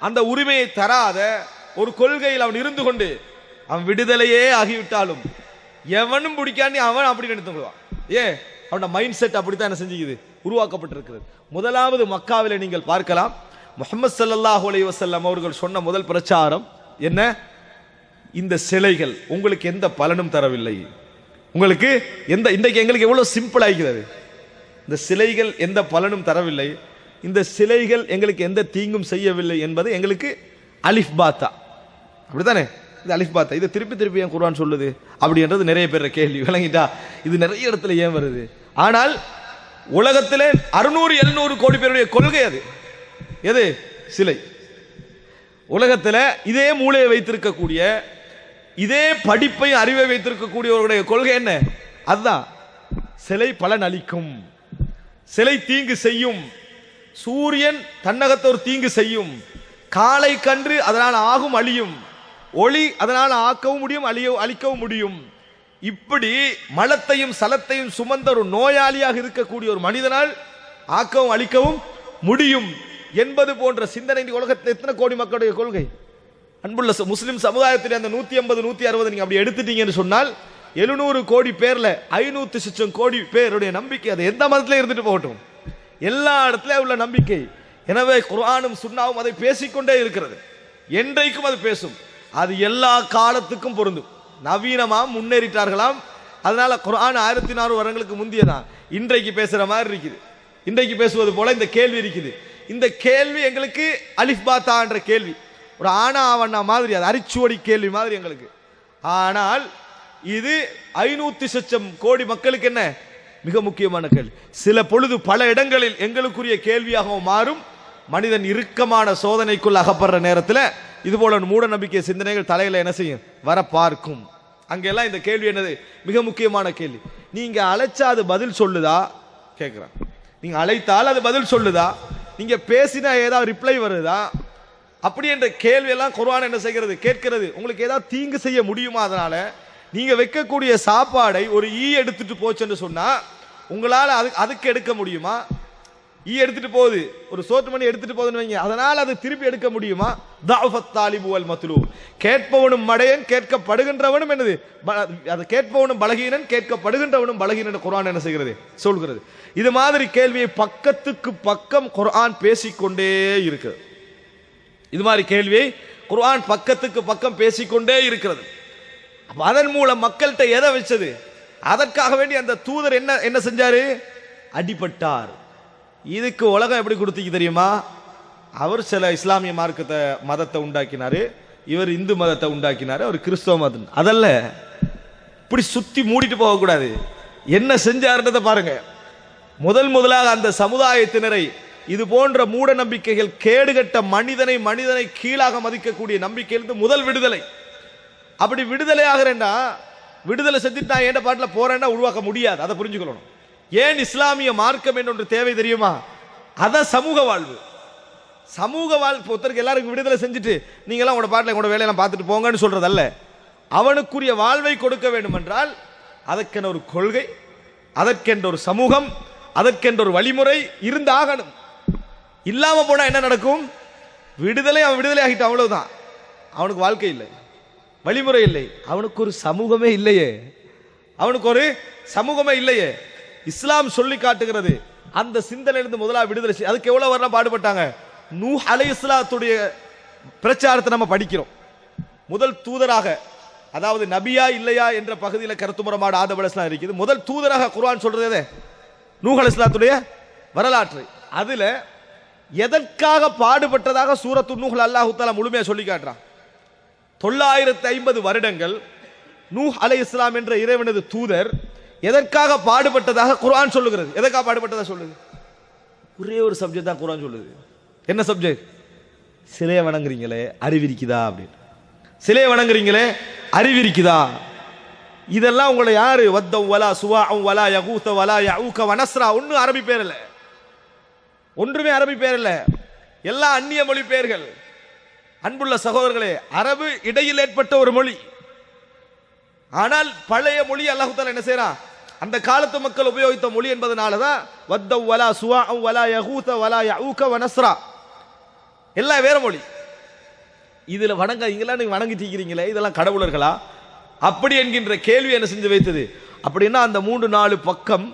அந்த உரிமையை தராத ஒரு கொள்கையில் அவன் இருந்து கொண்டு அவன் விடுதலையே ஆகிவிட்டாலும் எவனும் பிடிக்காண்டி அவன் அப்படி நினைத்துவான். அவனோட மைண்ட் செட் அப்படித்தான் என்ன செஞ்சுக்குது, உருவாக்கப்பட்டிருக்கிறது. முதலாவது மக்காவில் நீங்கள் பார்க்கலாம், முஹம்மது ஸல்லல்லாஹு அலைஹி வஸல்லம் அவர்கள் சொன்ன முதல் பிரச்சாரம் என்ன? இந்த சிலைகள் உங்களுக்கு எந்த பலனும் தரவில்லை. உங்களுக்கு இன்றைக்கு எங்களுக்கு எவ்வளவு சிம்பிள் ஆகிறது. இந்த சிலைகள் எந்த பலனும் தரவில்லை, இந்த சிலைகள் எங்களுக்கு எந்த தீங்கும் செய்யவில்லை என்பது எங்களுக்கு அலிஃப் பாத்தா. அப்படித்தானே? இது அலிஃப் பாத்தா. இது திருப்பி திருப்பி ஏன் குர்ஆன் சொல்லுது அப்படின்றது நிறைய பேர் கேள்வி. விளங்கிட்டா? இது நிறைய இடத்துல ஏன் வருது? ஆனால் உலகத்திலே 600-700 கோடி பேருடைய கொள்கை அது. எது? சிலை. உலகத்தில் இதே மூளையை வைத்திருக்கக்கூடிய, இதே படிப்பை அறிவை வைத்திருக்கக்கூடியவருடைய கொள்கை என்ன? அதுதான். சிலை பலன் அளிக்கும், சிலை தீங்கு செய்யும், சூரியன் தன்னகத்த ஒரு தீங்கு செய்யும், காளை கன்று அதனால் ஆகும் அழியும், ஒளி அதனால் ஆக்கவும் முடியும் அழிக்கவும் முடியும். இப்படி மலத்தையும் சலத்தையும் சுமந்த ஒரு நோயாளியாக இருக்கக்கூடிய ஒரு மனிதனால் ஆக்கவும் அழிக்கவும் முடியும் என்பது போன்ற சிந்தனை உலகத்தில் எத்தனை கோடி மக்களுடைய கொள்கை. அன்புள்ள முஸ்லிம் சமுதாயத்தில் அந்த 150-160 நீங்க அப்படி எடுத்துட்டீங்கன்னு சொன்னால் 700 கோடி பேர்ல 500 லட்சம் கோடி பேருடைய நம்பிக்கை. அது எந்த மதத்திலே இருந்துட்டு போகட்டும், எல்லா இடத்துலயும் உள்ள நம்பிக்கை. எனவே குர்ஆனும் சுன்னாவும் அதை பேசிக்கொண்டே இருக்கிறது. என்றைக்கும் அது பேசும். அது எல்லா காலத்துக்கும் பொருந்தும். நவீனமா முன்னேறிட்டார்களாம், அதனால குர்ஆன் 1400 வருடங்களுக்கு முந்தியதான். இன்றைக்கு பேசுற மாதிரி இருக்குது. இன்றைக்கு பேசுவது போல இந்த கேள்வி இருக்குது. இந்த கேள்வி எங்களுக்கு அலிஃப் பாத்தா என்ற கேள்வி, ஒரு ஆனா ஆவண்ணா மாதிரி, அது அரிச்சுவடி கேள்வி மாதிரி எங்களுக்கு. ஆனால் இது 500 லட்சம் கோடி மக்களுக்கு என்ன மிக முக்கியமான கேள்வி. சில பொழுது பல இடங்களில் எங்களுக்குரிய கேள்வியாகவும் மாறும். மனிதன் இறுக்கமான சோதனைக்குள் அகப்படுற நேரத்தில் இது போல மூட நம்பிக்கை சிந்தனைகள் தலையில என்ன செய்யும், வர பார்க்கும். அங்கெல்லாம் இந்த கேள்வி என்னது, மிக முக்கியமான கேள்வி. நீங்க அழைச்சா அது பதில் சொல்லுதா கேட்கிறான். நீங்க அழைத்தால் அது பதில் சொல்லுதா? நீங்க பேசினா ஏதாவது ரிப்ளை வருதா? அப்படி என்ற கேள்வி எல்லாம் குர்ஆன் என்ன செய்கிறது, கேட்கிறது. உங்களுக்கு ஏதாவது தீங்கு செய்ய முடியுமா? அதனால நீங்க வைக்கக்கூடிய சாப்பாடை ஒரு ஈ எடுத்துட்டு போச்சுன்னு சொன்னா உங்களால் அதுக்கு எடுக்க முடியுமா? ஈ எடுத்துட்டு போகுது, ஒரு சோற்று மணி எடுத்துட்டு போகுதுன்னு வைங்க, அதனால் அது திருப்பி எடுக்க முடியுமா? தஅஃபத் தாலிபு வல் மத்லூப், கேட்பவனும் மடையன் கேட்கப்படுகின்றவனும் என்னது, அது கேட்பவனும் பலகீனன் கேட்கப்படுகின்றவனும் பலகீனன் குர்ஆன் என்ன செய்கிறது, சொல்கிறது. இது மாதிரி கேள்வியை பக்கத்துக்கு பக்கம் குர்ஆன் பேசிக்கொண்டே இருக்கு. இது மாதிரி கேள்வியை குர்ஆன் பக்கத்துக்கு பக்கம் பேசிக்கொண்டே இருக்கிறது. அதன் மூலம் மக்கள்கிட்ட எதை வச்சது, அதற்காக வேண்டி அந்த தூதர் என்ன செஞ்சாரு, அடிபட்டார். இதுக்கு உலகம் எப்படி கொடுத்தீங்க தெரியுமா? அவர் சில இஸ்லாமிய மார்க்கத்தை மதத்தை உண்டாக்கினாரு, இவர் இந்து மதத்தை உண்டாக்கினாரு, அவர் கிறிஸ்தவ மதம். அதல்ல, இப்படி சுத்தி மூடிட்டு போகக்கூடாது. என்ன செஞ்சாருன்றதை பாருங்க. முதலாக அந்த சமுதாயத்தினரை இது போன்ற மூட நம்பிக்கைகள் கேடுகட்ட மனிதனை கீழாக மதிக்கக்கூடிய நம்பிக்கையிலிருந்து முதல் விடுதலை. அப்படி விடுதலை ஆகிறேன்னா, விடுதலை செஞ்சுட்டு நான் என் பாட்டில் போறேன்னா உருவாக்க முடியாது. அதை புரிஞ்சுக்கணும். ஏன் இஸ்லாமிய மார்க்கம் என்ற ஒன்று தேவை தெரியுமா? அதான் சமூக வாழ்வு. சமூக வாழ்வு ஒருத்தருக்கு எல்லாருக்கும் விடுதலை செஞ்சுட்டு நீங்களாம் உங்களோட பாட்டில் உங்களோட வேலையெல்லாம் பார்த்துட்டு போங்கன்னு சொல்றதல்ல. அவனுக்குரிய வாழ்வை கொடுக்க வேண்டும் என்றால் அதற்கென்ற ஒரு கொள்கை, அதற்கென்ற ஒரு சமூகம், அதற்கென்ற ஒரு வழிமுறை இருந்தாகணும். இல்லாம போனா என்ன நடக்கும்? விடுதலை, அவன் விடுதலை ஆகிட்டான், அவ்வளவுதான். அவனுக்கு வாழ்க்கை இல்லை, வழிமுறை இல்லை, அவனுக்கு ஒரு சமூகமே இல்லையே, அவனுக்கு ஒரு சமூகமே இல்லையே. இஸ்லாம் சொல்லி காட்டுகிறது அந்த சிந்தனையிலிருந்து முதலாக விடுதலை. அதுக்கு எவ்வளவு வரலாம் பாடுபட்டாங்க. நூஹ் அலைஹிஸ்ஸலாத்துடைய பிரச்சாரத்தை நம்ம படிக்கிறோம். முதல் தூதராக, அதாவது நபியா இல்லையா என்ற பகுதியில் கருத்து முரமாடு ஆதம் அலைஹிஸ்ஸலாம் இருக்குது. முதல் தூதராக குர்ஆன் சொல்றது நூஹ் அலைஹிஸ்ஸலாத்துடைய வரலாற்று. அதுல எதற்காக பாடுபட்டதாக சூரத்து நூஹ்ல அல்லாஹ் தஆலா முழுமையா சொல்லி காட்டுறான். 950 வருடங்கள் நூஹ் அலைஹிஸ்ஸலாம் என்ற இறைவனது தூதர் எதற்காக பாடுபட்டதாக குர்ஆன் சொல்லுகிறது. எதற்காக பாடுபட்டதாக சொல்லுது? ஒரே ஒரு சப்ஜெக்ட் தான் குர்ஆன் சொல்லுது. என்ன சப்ஜெக்ட்? சிலையை வணங்குறீங்களே, அறிவிருக்குதா அப்படின்னு. சிலையை வணங்குறீங்களே, அறிவிருக்குதா? இதெல்லாம் உங்களை யாரு வத்தம் வலா சுவாஉம் வலா யகூத வலா யஊக வனஸ்ரா, ஒன்றும் அரபி பேர் இல்லை, ஒன்றுமே அரபி பேர் இல்லை, எல்லாம் அந்நிய மொழி பெயர்கள். அன்புள்ள சகோதரர்களே, அரபு இடையில் ஏற்பட்ட ஒரு மொழி. ஆனால் பழைய மொழி அல்லாஹ் தஆலா என்ன செய்றான், அந்த காலத்து மக்கள் உபயோகித்த மொழி என்பதனாலதான் வத்தம் வலா சுவாஉம் வலா யகூத வலா யஊக வனஸ்ரா, எல்லாம் வேற மொழி. இதுல வணங்க இங்கெல்லாம் நீங்க வணங்கிட்டு இருக்கிறீங்களே, இதெல்லாம் கடவுளர்களா அப்படி என்கின்ற கேள்வி என்ன செஞ்சு வைத்தது. அப்படின்னா அந்த 3-4 பக்கம்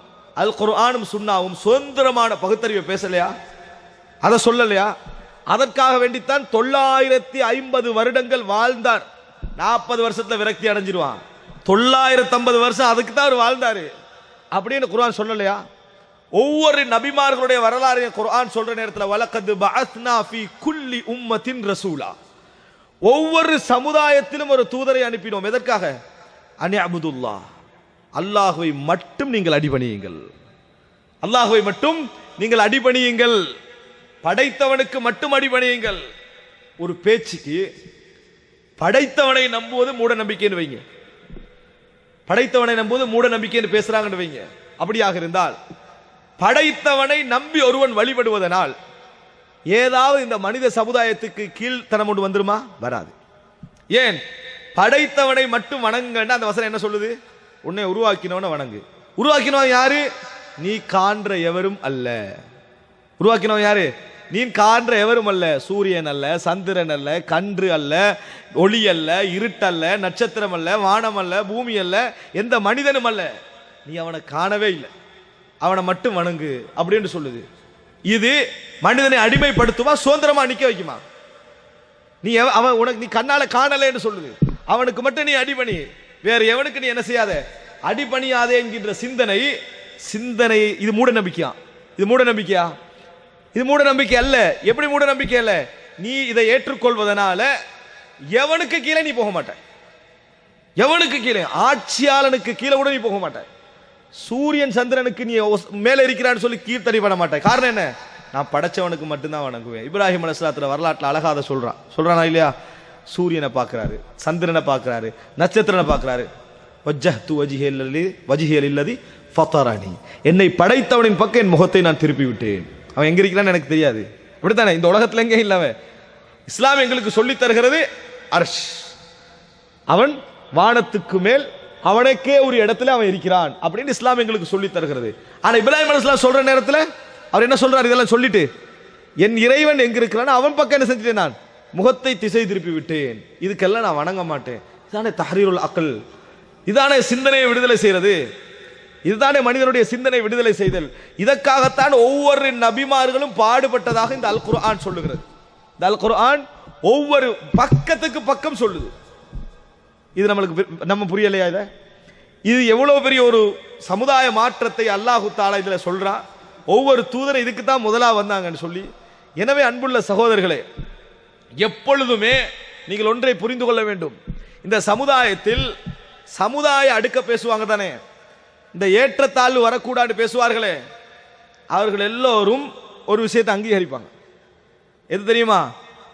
அல் குர்ஆனும் சுன்னாவும் சுதந்திரமான பகுத்தறிவை பேசலையா, அதை சொல்லலையா? அதற்காக வேண்டித்தான் 950 வருடங்கள் வாழ்ந்தார். 40 வருஷத்துல விரக்தி அடைஞ்சிருவான். 950 வருஷம் அதுக்கு தான் அவர் வாழ்ந்தாரு அப்படின்னு குர்ஆன் சொல்லலையா? ஒவ்வொரு நபிமார்களுடைய வரலாறு குர்ஆன் சொல்ற நேரத்தில் வலக்கத் பஅஸ்னா ஃபீ குல்லி உம்மத்தின் ரசூலா, ஒவ்வொரு சமுதாயத்திலும் ஒரு தூதரை அனுப்பினோம். எதற்காக? அன்யஅபுதுல்லாஹ், அல்லாஹ்வை மட்டும் நீங்கள் அடிபணியுங்கள், அல்லாஹ்வை மட்டும் நீங்கள் அடிபணியுங்கள், படைத்தவனுக்கு மட்டும் அடிபணியுங்கள். ஒரு பேச்சுக்கு படைத்தவனை நம்புவது மூட நம்பிக்கைன்னு வைங்க, படைத்தவனை நம்புவது மூட நம்பிக்கைன்னு பேசுறாங்கன்னு வைங்க. அப்படியாக இருந்தால் படைத்தவனை நம்பி ஒருவன் வழிபடுவதனால் ஏதாவது இந்த மனித சமுதாயத்துக்கு கீழ்த்தனம் ஒன்று வந்துருமா? வராது. ஏன்? படைத்தவனை மட்டும் வணங்குன்னா அந்த வசனம் என்ன சொல்லுது? உன்னை உருவாக்கினவனை வணங்கு. உருவாக்கினவன் யாரு? நீ காண்ற எவரும் அல்ல. உருவாக்கினவன் யாரு? நீ காண்ற எவரும் அல்ல. சூரியன் அல்ல, சந்திரன் அல்ல, கன்று அல்ல, ஒளி அல்ல, இருட்டல்ல, நட்சத்திரம் அல்ல, வானம் அல்ல, பூமி அல்ல, எந்த மனிதனும் அல்ல. நீ அவனை காணவே இல்லை, அவனை மட்டும் வணங்கு அப்படின்னு சொல்லுது. இது மனிதனை அடிமைப்படுத்துமா, சுதந்திரமா நிக்க வைக்குமா? நீ அவன் உனக்கு நீ கண்ணால காணலைன்னு சொல்லுது, அவனுக்கு மட்டும் நீ அடிபணி, வேற எவனுக்கு நீ என்ன செய்யாத, அடிபணியாதே என்கின்ற சிந்தனை. இது மூட நம்பிக்கையா? இது மூட நம்பிக்கையா? இது மூட நம்பிக்கை அல்ல. எப்படி மூட நம்பிக்கை அல்ல? நீ இதை ஏற்றுக்கொள்வதனால எவனுக்கு கீழே நீ போக மாட்ட, எவனுக்கு கீழே, ஆட்சியாளனுக்கு கீழே கூட நீ போக மாட்ட. சூரியன் சந்திரனுக்கு நீ மேல இருக்கிறான்னு சொல்லி கீழ்த்தறி பண்ண மாட்டேன். காரணம் என்ன? நான் படைச்சவனுக்கு மட்டும்தான் வணங்குவேன். இப்ராஹிம் அலைஹிஸ்ஸலாத்துல வரலாற்றுல அழகாத சொல்றானா இல்லையா? சூரியனை பார்க்கிறாரு, சந்திரனை பார்க்கிறாரு, நட்சத்திரனை பார்க்கிறாரு. வஜ்ஜஹ்து வஜ்ஹிய லில்லதி ஃபதரனி, என்னை படைத்தவனின் பக்கம் என் முகத்தை நான் திருப்பி விட்டேன். அவன் எங்க இருக்கிறான்னு எனக்கு தெரியாது. அப்படித்தானே? இந்த உலகத்துல எங்கே இல்லை அவன். இஸ்லாம் எங்களுக்கு சொல்லித் தருகிறது அர்ஷ். அவன் வானத்துக்கு மேல் அவனுக்கே ஒரு இடத்துல அவன் இருக்கிறான் அப்படின்னு இஸ்லாம் எங்களுக்கு சொல்லி தருகிறது. ஆனா இப்ராஹிம் அலைஹிஸ்ஸலாம் சொல்ற நேரத்தில் அவர் என்ன சொல்றார்? இதெல்லாம் சொல்லிட்டு என் இறைவன் எங்க இருக்கிறான் அவன் பக்கம் என்ன செஞ்சுட்டேன், நான் முகத்தை திசை திருப்பி விட்டேன், இதுக்கெல்லாம் நான் வணங்க மாட்டேன். இதானே தஹரீருல் அக்ல், இதானே சிந்தனையை விடுதலை செய்யறது, இதுதானே மனிதனுடைய சிந்தனை விடுதலை செய்தல். இதற்காகத்தான் ஒவ்வொரு நபிமார்களும் பாடுபட்டதாக இந்த அல் குர்ஆன் சொல்லுகிறது. இந்த அல் குர்ஆன் ஒவ்வொரு பக்கத்துக்கு பக்கம் சொல்லுது. இது நம்மளுக்கு நம்ம புரியலையா? இது எவ்வளவு பெரிய ஒரு சமுதாய மாற்றத்தை அல்லாஹு தஆலா இதுல சொல்றான். ஒவ்வொரு தூதரை இதுக்கு தான் முதலா வந்தாங்கன்னு சொல்லி. எனவே அன்புள்ள சகோதரர்களே, எப்பொழுதுமே நீங்கள் ஒன்றை புரிந்து கொள்ள வேண்டும். இந்த சமுதாயத்தில் சமுதாய அடுக்க பேசுவாங்க தானே, இந்த ஏற்றத்தாழ்வு வரக்கூடாது பேசுவார்களே, அவர்கள் எல்லோரும் ஒரு விஷயத்தை அங்கீகரிப்பாங்க. எது தெரியுமா?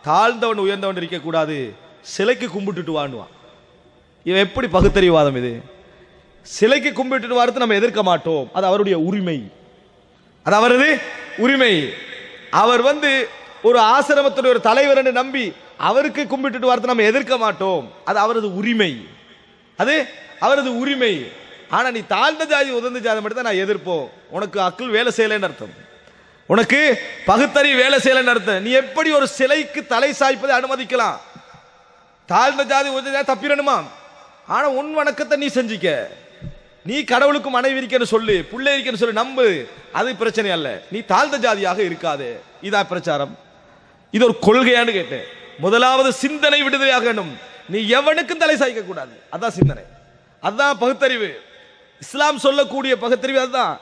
தாழ்ந்தவன் உயர்ந்தவன் இருக்கக்கூடாது, சிலைக்கு கும்பிட்டுட்டு வாண்டுவான். இவன் எப்படி பகுத்தறிவாதம் இது? சிலைக்கு கும்பிட்டுட்டு வாரத்தை நம்ம எதிர்க்க மாட்டோம், அது அவருடைய உரிமை, அது அவரது உரிமை. அவர் ஒரு ஆசிரமத்துடைய ஒரு தலைவர் என்று நம்பி அவருக்கு கும்பிட்டுட்டு வாரத்தை நம்ம எதிர்க்க மாட்டோம், அது அவரது உரிமை, அது அவரது உரிமை. ஆனா நீ தாழ்ந்த ஜாதி உதர்ந்த ஜாதி மட்டும் தான் நான் எதிர்ப்போம். உனக்கு அக்குள் வேலை செய்யலைன்னு அர்த்தம், உனக்கு பகுத்தறிவு வேலை செய்யலைன்னு அர்த்தம். நீ எப்படி ஒரு சிலைக்கு தலை சாய்ப்பதை அனுமதிக்கலாம்? தாழ்ந்த ஜாதி உதர்ந்த ஜாதி தப்பிடணுமா? ஆனா உன் வணக்கத்தை நீ செஞ்சிக்க, நீ கடவுளுக்கு மனைவி இருக்கன்னு சொல்லு, பிள்ளை இருக்கன்னு சொல்லி நம்பு, அது பிரச்சனை அல்ல. நீ தாழ்ந்த ஜாதியாக இருக்காது. இதா பிரச்சாரம்? இது ஒரு கொள்கையான்னு கேட்டேன். முதலாவது சிந்தனை விடுதலையாக வேண்டும். நீ எவனுக்கும் தலை சாய்க்க கூடாது, அதான் சிந்தனை, அதான் பகுத்தறிவு. இஸ்லாம் சொல்லக்கூடிய பகுத்தறிவு அதுதான்.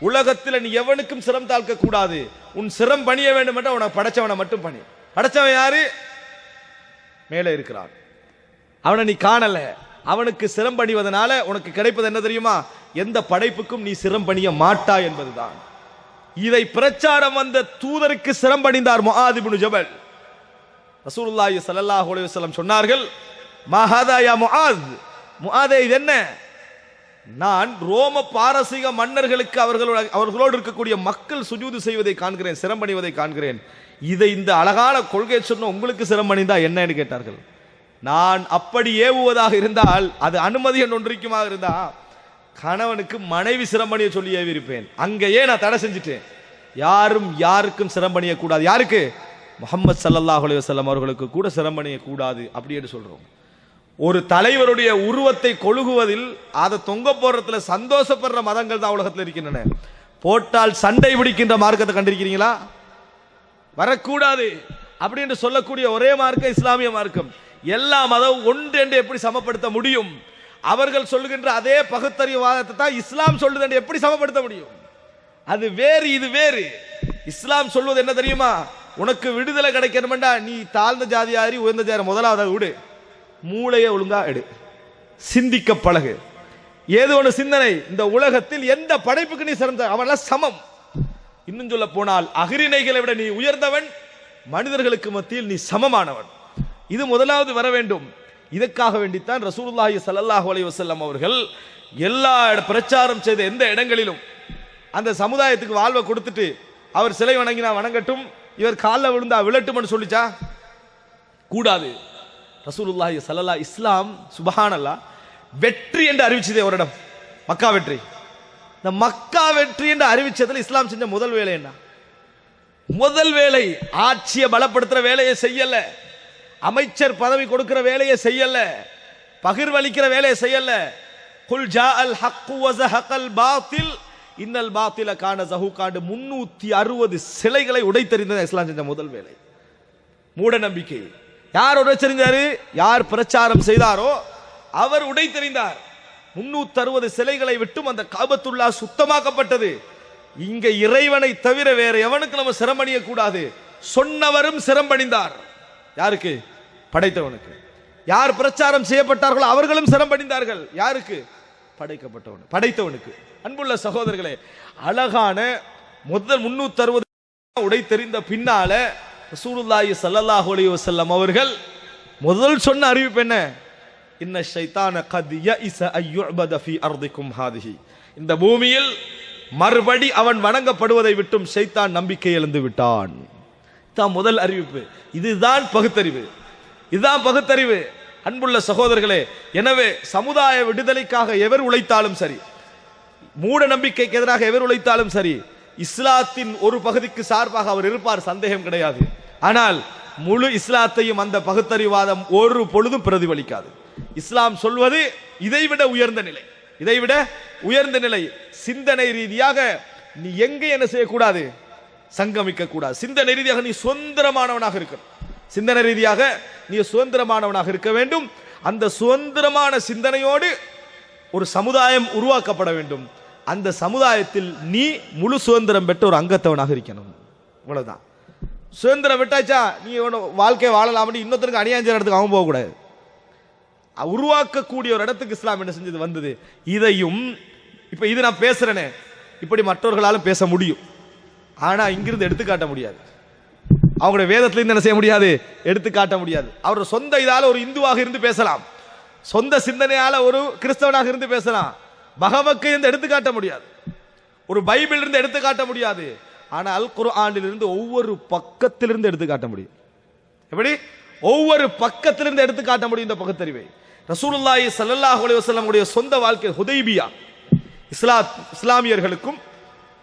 உலகத்தில் நீ எவனுக்கும் சிரம் தாழ்க்க கூடாது. உன் சிரம் பணிய வேண்டும் என்றால் உனக்கு படைச்சவனை மட்டும் பணி. படைச்சவன் யாரு? மேலே இருக்கிறான், அவனை நீ காணல. அவனுக்கு சிரம் பணிவதனால உனக்கு கிடைப்பது என்ன தெரியுமா? எந்த படைப்புக்கும் நீ சிரம் பணிய மாட்டாய் என்பதுதான். இதை பிரச்சாரம் வந்த தூதருக்கு சிரம் பணிந்தார் முஆத் இப்னு ஜபல். ரசூலுல்லாஹி ஸல்லல்லாஹு அலைஹி வஸல்லம் சொன்னார்கள், மா ஹாதா யா முஆத், முஆதே இது என்ன? நான் ரோம பாரசீக மன்னர்களுக்கு அவர்களோடு இருக்கக்கூடிய மக்கள் சுஜூது செய்வதை காண்கிறேன், சிரம் பணிவதை காண்கிறேன். இதை இந்த அழகான கொள்கை சொன்ன உங்களுக்கு சிரம் பணிந்தா என்னன்னு கேட்டார்கள். நான் அப்படி ஏவுவதாக இருந்தால், அது அனுமதி என்று ஒன்றிக்குமாக இருந்தா கணவனுக்கு மனைவி சிரமணிய சொல்லி ஏவி இருப்பேன். அங்கேயே நான் தடை செஞ்சுட்டேன். யாரும் யாருக்கும் சிரமணிய கூடாது. யாருக்கு? முஹம்மது ஸல்லல்லாஹு அலைஹி வஸல்லம் அவர்களுக்கு கூட சிரமணிய கூடாது அப்படி என்று சொல்றோம். ஒரு தலைவருடைய உருவத்தை கொழுகுவதில், அதை தொங்க போடுறதுல சந்தோஷப்படுற மதங்கள் தான் உலகத்தில் இருக்கின்றன. போட்டால் சண்டை பிடிக்கின்ற மார்க்கத்தை கண்டிருக்கிறீங்களா? வரக்கூடாது அப்படி என்று சொல்லக்கூடிய ஒரே மார்க்கம் இஸ்லாமிய மார்க்கம். எல்லா மதமும் ஒன்று என்று எப்படி சமப்படுத்த முடியும்? அவர்கள் சொல்லுகின்ற அதே பகுத்தறிவாதத்தை தான் இஸ்லாம் சொல்லுது என்று எப்படி சமப்படுத்த முடியும்? அது வேறு, இது வேறு. இஸ்லாம் சொல்வது என்ன தெரியுமா? உனக்கு விடுதலை கிடைக்கணும்டா, நீ தாழ்ந்த ஜாதியாரி உயர்ந்த ஜாதி முதலாவது விடு, மூளையை ஒழுங்கா எடு, சிந்திக்க பழகு. ஏதோ ஒன்று சிந்தனை. இந்த உலகத்தில் எந்த படைப்புக்கு நீ சிறந்த, அவனெல்லாம் சமம். இன்னும் சொல்ல போனால் அகிரிணைகளை விட நீ உயர்ந்தவன், மனிதர்களுக்கு மத்தியில் நீ சமமானவன். இது முதலாவது வர வேண்டும். இதற்காக வேண்டித்தான் ரசூலுல்லாஹி ஸல்லல்லாஹு அலைஹி வஸல்லம் அவர்கள் எல்லா பிரச்சாரம் செய்த எந்த இடங்களிலும் அந்த சமுதாயத்துக்கு வாழ்வை கொடுத்துட்டு, அவர் சிலை வணங்கினா வணங்கட்டும், இவர் காலில் விழுந்தா விழட்டும்னு சொல்லிச்சா? கூடாது. ரசூலுல்லாஹி ஸல்லல்லாஹு இஸ்லாம் சுப்ஹானல்லாஹ் வெற்றி என்று அறிவிச்சதே ஒரு இடம், மக்கா வெற்றி. இந்த மக்கா வெற்றி என்று அறிவிச்சதில் இஸ்லாம் செஞ்ச முதல் வேலை என்ன? முதல் வேலை ஆட்சியை பலப்படுத்துற வேலையை செய்யல, அமைச்சர் பதவி கொடுக்கிற வேலையை செய்யல, பகிர்வளிக்கிற வேலையை செய்யல. குல் ஜாஅல் ஹக்கு வ ஸஹகல் பாத்தில் இன்னல் பாத்தில கான ஸஹூகாண்டு 360 சிலைகளை உடைத்தெறிந்தது இஸ்லாம் செஞ்ச முதல் வேலை. மூட நம்பிக்கை. யார் உடைத்தெறிந்தாரு? யார் பிரச்சாரம் செய்தாரோ அவர் உடைத்தெறிந்தார். 360 சிலைகளை விட்டும் அந்த காபத்துல்லா சுத்தமாக்கப்பட்டது. இங்க இறைவனை தவிர வேற எவனுக்கு நம்ம சிரமணிய கூடாது. சொன்னவரும் சிரம்பணிந்தார். யாருக்கு? படைத்தவனுக்கு. யார் பிரச்சாரம் செய்யப்பட்டார்களோ அவர்களும் சிரம்பணிந்தார்கள். யாருக்கு? படைத்தவனுக்கு. அன்புள்ள சகோதரர்களே, அழகான முதல் 360 உடைத்தெறிந்த பின்னால ரசூலுல்லாஹி ஸல்லல்லாஹு அலைஹி வஸல்லம் அவர்கள் முதல் சொன்ன அறிவிப்பு என்ன? இன்ன ஷைத்தான கத் யஇஸ அய்யுபத ஃபீ அர்திக்கும் ஹாதிஹி. இந்த பூமியில் மறுபடி அவன் வணங்கப்படுவதை விட்டும் ஷைத்தான் நம்பிக்கை இழந்து விட்டான். தான் முதல் அறிவிப்பு. இதுதான் பகுத்தறிவு, இதுதான் பகுத்தறிவு. அன்புள்ள சகோதரர்களே, எனவே சமுதாய விடுதலைக்காக எவர் உழைத்தாலும் சரி, மூட நம்பிக்கைக்கு எதிராக எவர் உழைத்தாலும் சரி, இஸ்லாத்தின் ஒரு பகுதிக்கு சார்பாக அவர் இருப்பார், சந்தேகம் கிடையாது. ஆனால் முழு இஸ்லாத்தையும் அந்த பகுத்தறிவாதம் ஒரு பொழுதும் பிரதிபலிக்காது. இஸ்லாம் சொல்வது இதைவிட உயர்ந்த நிலை, இதைவிட உயர்ந்த நிலை. சிந்தனை ரீதியாக நீ எங்கே என்ன செய்யக்கூடாது, சங்கமிக்க கூடாது. சிந்தனை ரீதியாக நீ சுதந்திரமானவனாக இருக்க, சிந்தனை ரீதியாக நீ சுதந்திரமானவனாக இருக்க வேண்டும். அந்த சுதந்திரமான சிந்தனையோடு ஒரு சமுதாயம் உருவாக்கப்பட வேண்டும். அந்த சமுதாயத்தில் நீ முழு சுதந்திரம் பெற்ற ஒரு அங்கத்தவனாக இருக்கணும். இவ்வளவுதான். சுதந்திரம் விட்டாச்சா நீ வாழ்க்கையை வாழலாம், இன்னொருத்தருக்கு அநியாயம் இடத்துக்கு அவன் போகக்கூடாது. உருவாக்கக்கூடிய ஒரு இடத்துக்கு இஸ்லாம் என்ன செஞ்சது, வந்தது. இதையும் இப்ப இது நான் பேசுறேனே, இப்படி மற்றவர்களாலும் பேச முடியும். ஆனா இங்கிருந்து எடுத்துக்காட்ட முடியாது. அவங்களுடைய வேதத்திலிருந்து என்ன செய்ய முடியாது, எடுத்துக்காட்ட முடியாது. அவரோட சொந்த இதால ஒரு இந்துவாக இருந்து பேசலாம், சொந்த சிந்தனையால ஒரு கிறிஸ்தவனாக இருந்து பேசலாம். பகவத்தை இருந்து எடுத்துக்காட்ட முடியாது, ஒரு பைபிள் இருந்து எடுத்துக்காட்ட முடியாது. ஆனால் அல் குர்ஆனில் இருந்து ஒவ்வொரு பக்கத்திலிருந்து எடுத்துக்காட்ட முடியும். எப்படி ஒவ்வொரு பக்கத்திலிருந்து எடுத்துக்காட்ட முடியும் இந்த பகுத்தறிவை. ரசூலுல்லாஹி ஸல்லல்லாஹு அலைஹி வஸல்லம் உடைய சொந்த வாழ்க்கை ஹுதைபியா, இஸ்லாமியர்களுக்கும்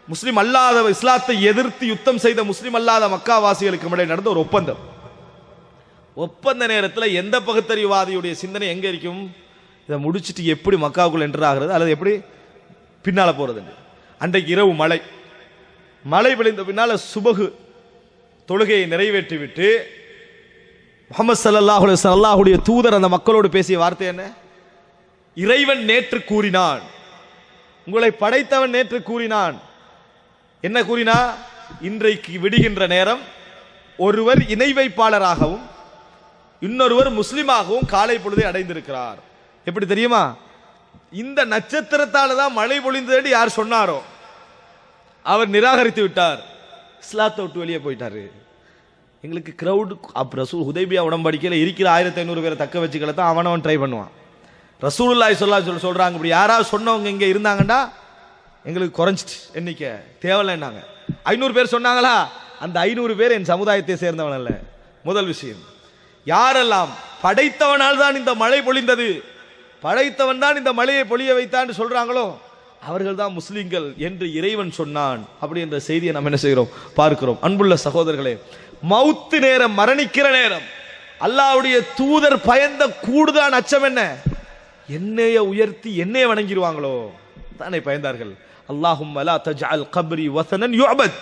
முஸ்லிம் அல்லாத, இஸ்லாத்தை எதிர்த்து யுத்தம் செய்த முஸ்லிம் அல்லாத மக்காவாசிகளுக்கும் இடையே நடந்த ஒரு ஒப்பந்தம். ஒப்பந்த நேரத்தில் எந்த பகுத்தறிவாதியுடைய சிந்தனை எங்க இருக்கும், இதை முடிச்சுட்டு எப்படி மக்காவுக்குள் என்டர் ஆகிறது அல்லது எப்படி பின்னால போறது. அன்றைக்கு இரவு மழை விளைந்த பின்னால சுபகு தொழுகையை நிறைவேற்றிவிட்டு முஹம்மது ஸல்லல்லாஹு அலைஹி வஸல்லம் அல்லாஹ்வுடைய தூதர் அந்த மக்களோடு பேசிய வார்த்தை என்ன, இறைவன் நேற்று கூறினான், உங்களை படைத்தவன் நேற்று கூறினான். என்ன கூறினா, இன்றைக்கு விடுகின்ற நேரம் ஒருவர் இணை வைப்பாளராகவும் இன்னொருவர் முஸ்லிமாகவும் காலை பொழுதை அடைந்திருக்கிறார். எப்படி தெரியுமா, இந்த நட்சத்திரத்தால தான் மழை பொழிந்தது யார் சொன்னாரோ அவர் நிராகரித்து விட்டார், இஸ்லாத்தை விட்டு வெளியே போயிட்டாரு. எங்களுக்கு கிரௌடு ரசூல் ஹுதைபியா உடன்படிக்கையில் இருக்கிற 1500 பேரை தக்க வச்சுக்கல தான் அவனவன் ட்ரை பண்ணுவான். ரசூலுல்லாஹி ஸல்லல்லாஹு அலைஹி வஸல்லம் சொல்றாங்க, இப்படி யாராவது சொன்னவங்க இங்க இருந்தாங்கண்டா எங்களுக்கு குறைஞ்சிட்டு எண்ணிக்கை தேவையில்லைன்னாங்க. 500 பேர் சொன்னாங்களா, அந்த 500 பேர் என் சமுதாயத்தை சேர்ந்தவன் அல்ல. முதல் விஷயம், யாரெல்லாம் படைத்தவனால் தான் இந்த மழை பொழிந்தது, படைத்தவன் தான் இந்த மழையை பொழிய வைத்தான் சொல்றாங்களோ அவர்கள் தான் முஸ்லிம்கள் என்று இறைவன் சொன்னான். அப்படி என்ற செய்தியை நாம் என்ன செய்கிறோம், பார்க்கிறோம். அன்புள்ள சகோதரர்களே, மவுத்து நேரம், மரணிக்கிற நேரம் அல்லாஹ்வுடைய தூதர் பயந்த கூடுதலான அச்சம் என்ன, என்னைய உயர்த்தி என்னைய வணங்கிடுவாங்களோ தானே பயந்தார்கள். அல்லாஹும்ம லா தஜ்அல் கப்ரி வஸனன் யுஅபத்,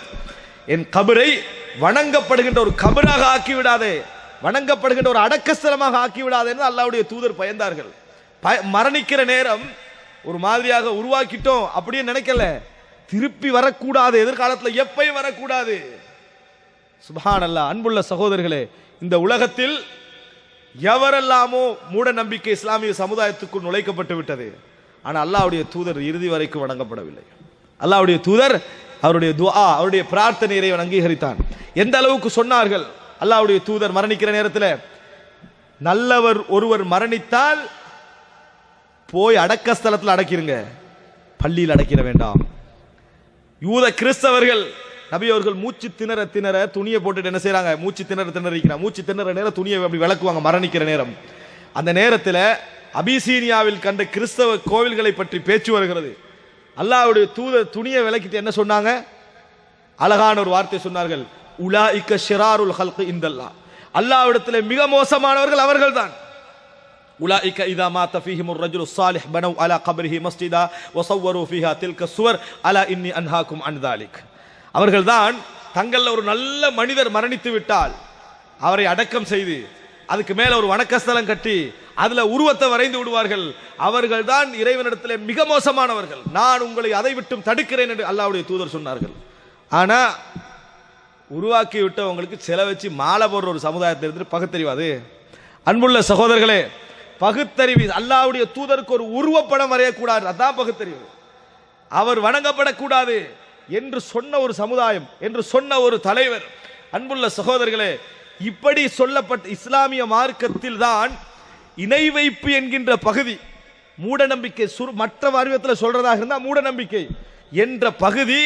என் கபரை வணங்கப்படுகின்ற ஒரு கபராக ஆக்கி விடாதே, வணங்கப்படுகின்ற ஒரு அடக்கஸ்தலமாக ஆக்கி விடாதே என்று அல்லாஹ்வுடைய தூதர் பயந்தார்கள். மரணிக்கிற நேரம் ஒரு மாதிரியாக உருவாக்கிட்டோம் அப்படியே நினைக்கல, திருப்பி வரக்கூடாது, எதிர்காலத்தில் எப்பயும் வரக்கூடாது. சுப்ஹானல்லாஹ். அன்புள்ள சகோதரர்களே, இந்த உலகத்தில் எவரெல்லாமோ மூட நம்பிக்கை இஸ்லாமிய சமுதாயத்துக்குள் நுழைக்கப்பட்டு விட்டது. ஆனால் அல்லாஹ்வுடைய தூதர் இறுதி வரைக்கும் வணங்கப்படவில்லை. அல்லாஹ்வுடைய தூதர் அவருடைய துஆ, அவருடைய பிரார்த்தனை இறைவன் அங்கீகரித்தான். எந்த அளவுக்கு சொன்னார்கள், அல்லாஹ்வுடைய தூதர் மரணிக்கிற நேரத்தில், நல்லவர் ஒருவர் மரணித்தால் போய் அடக்கஸ்தலத்தில் அடக்கிருங்க, பள்ளியில் அடக்கிட வேண்டாம். யூத கிறிஸ்தவர்கள் நபி அவர்கள் மூச்சு திணற திணற துணியை போட்டுட்டு என்ன செய்யறாங்க, மூச்சு திணறிக்கிறாங்க, மூச்சு திணற நேரம் துணியை அப்படி விளக்குவாங்க மரணிக்கிற நேரம். அந்த நேரத்தில் அபிசீனியாவில் கண்ட கிறிஸ்தவ கோவில்களை பற்றி பேச்சு வருகிறது. அல்லாஹ்வுடைய தூதர் துணியை விளக்கிட்டு என்ன சொன்னாங்க, அழகான ஒரு வார்த்தை சொன்னார்கள், உலாயிக ஷிராருல் ஹல்க் இந்தல்லாஹ், அல்லாஹ்விடத்தில் மிக மோசமானவர்கள் அவர்கள்தான். உலாயிக இதா மாத ஃபீஹிமுர் ரஜுலு ஸாலிஹ் பனவ் அலா கப்ரிஹி மஸ்ஜிதா வஸவ்வரு ஃபீஹா தில்க ஸுவர் அலா இன்னி அன்ஹாக்கும் அன் தாலிக், அவர்கள்தான் தங்களில் ஒரு நல்ல மனிதர் மரணித்து விட்டால் அவரை அடக்கம் செய்து அதுக்கு மேல ஒரு வணக்கஸ்தலம் கட்டி அதுல உருவத்தை வரைந்து விடுவார்கள், அவர்கள் தான் இறைவனிடத்தில் மிக மோசமானவர்கள், நான் உங்களை அதை விட்டும் தடுக்கிறேன் என்று அல்லாஹ்வுடைய தூதர் சொன்னார்கள். ஆனா உருவாக்கி விட்டவங்களுக்கு சில வச்சு மாலை போடுற ஒரு சமுதாயத்தில் இருந்து பகுத்தறிவாது. அன்புள்ள சகோதரர்களே, பகுத்தறிவு, அல்லாஹ்வுடைய தூதருக்கு ஒரு உருவப்படம் வரையக்கூடாது, அதான் பகுத்தறிவு. அவர் வணங்கப்படக்கூடாது என்று சொன்ன ஒரு சமுதாயம், என்று சொன்ன ஒரு தலைவர். அன்புள்ள சகோதரர்களே, இப்படி சொல்லப்பட்ட இஸ்லாமிய மார்க்கத்தில் தான் இணை வைப்பு என்கின்ற பகுதி, மூட நம்பிக்கை, மற்ற அறிவத்தில் சொல்றதாக இருந்தால் மூட நம்பிக்கை என்ற பகுதி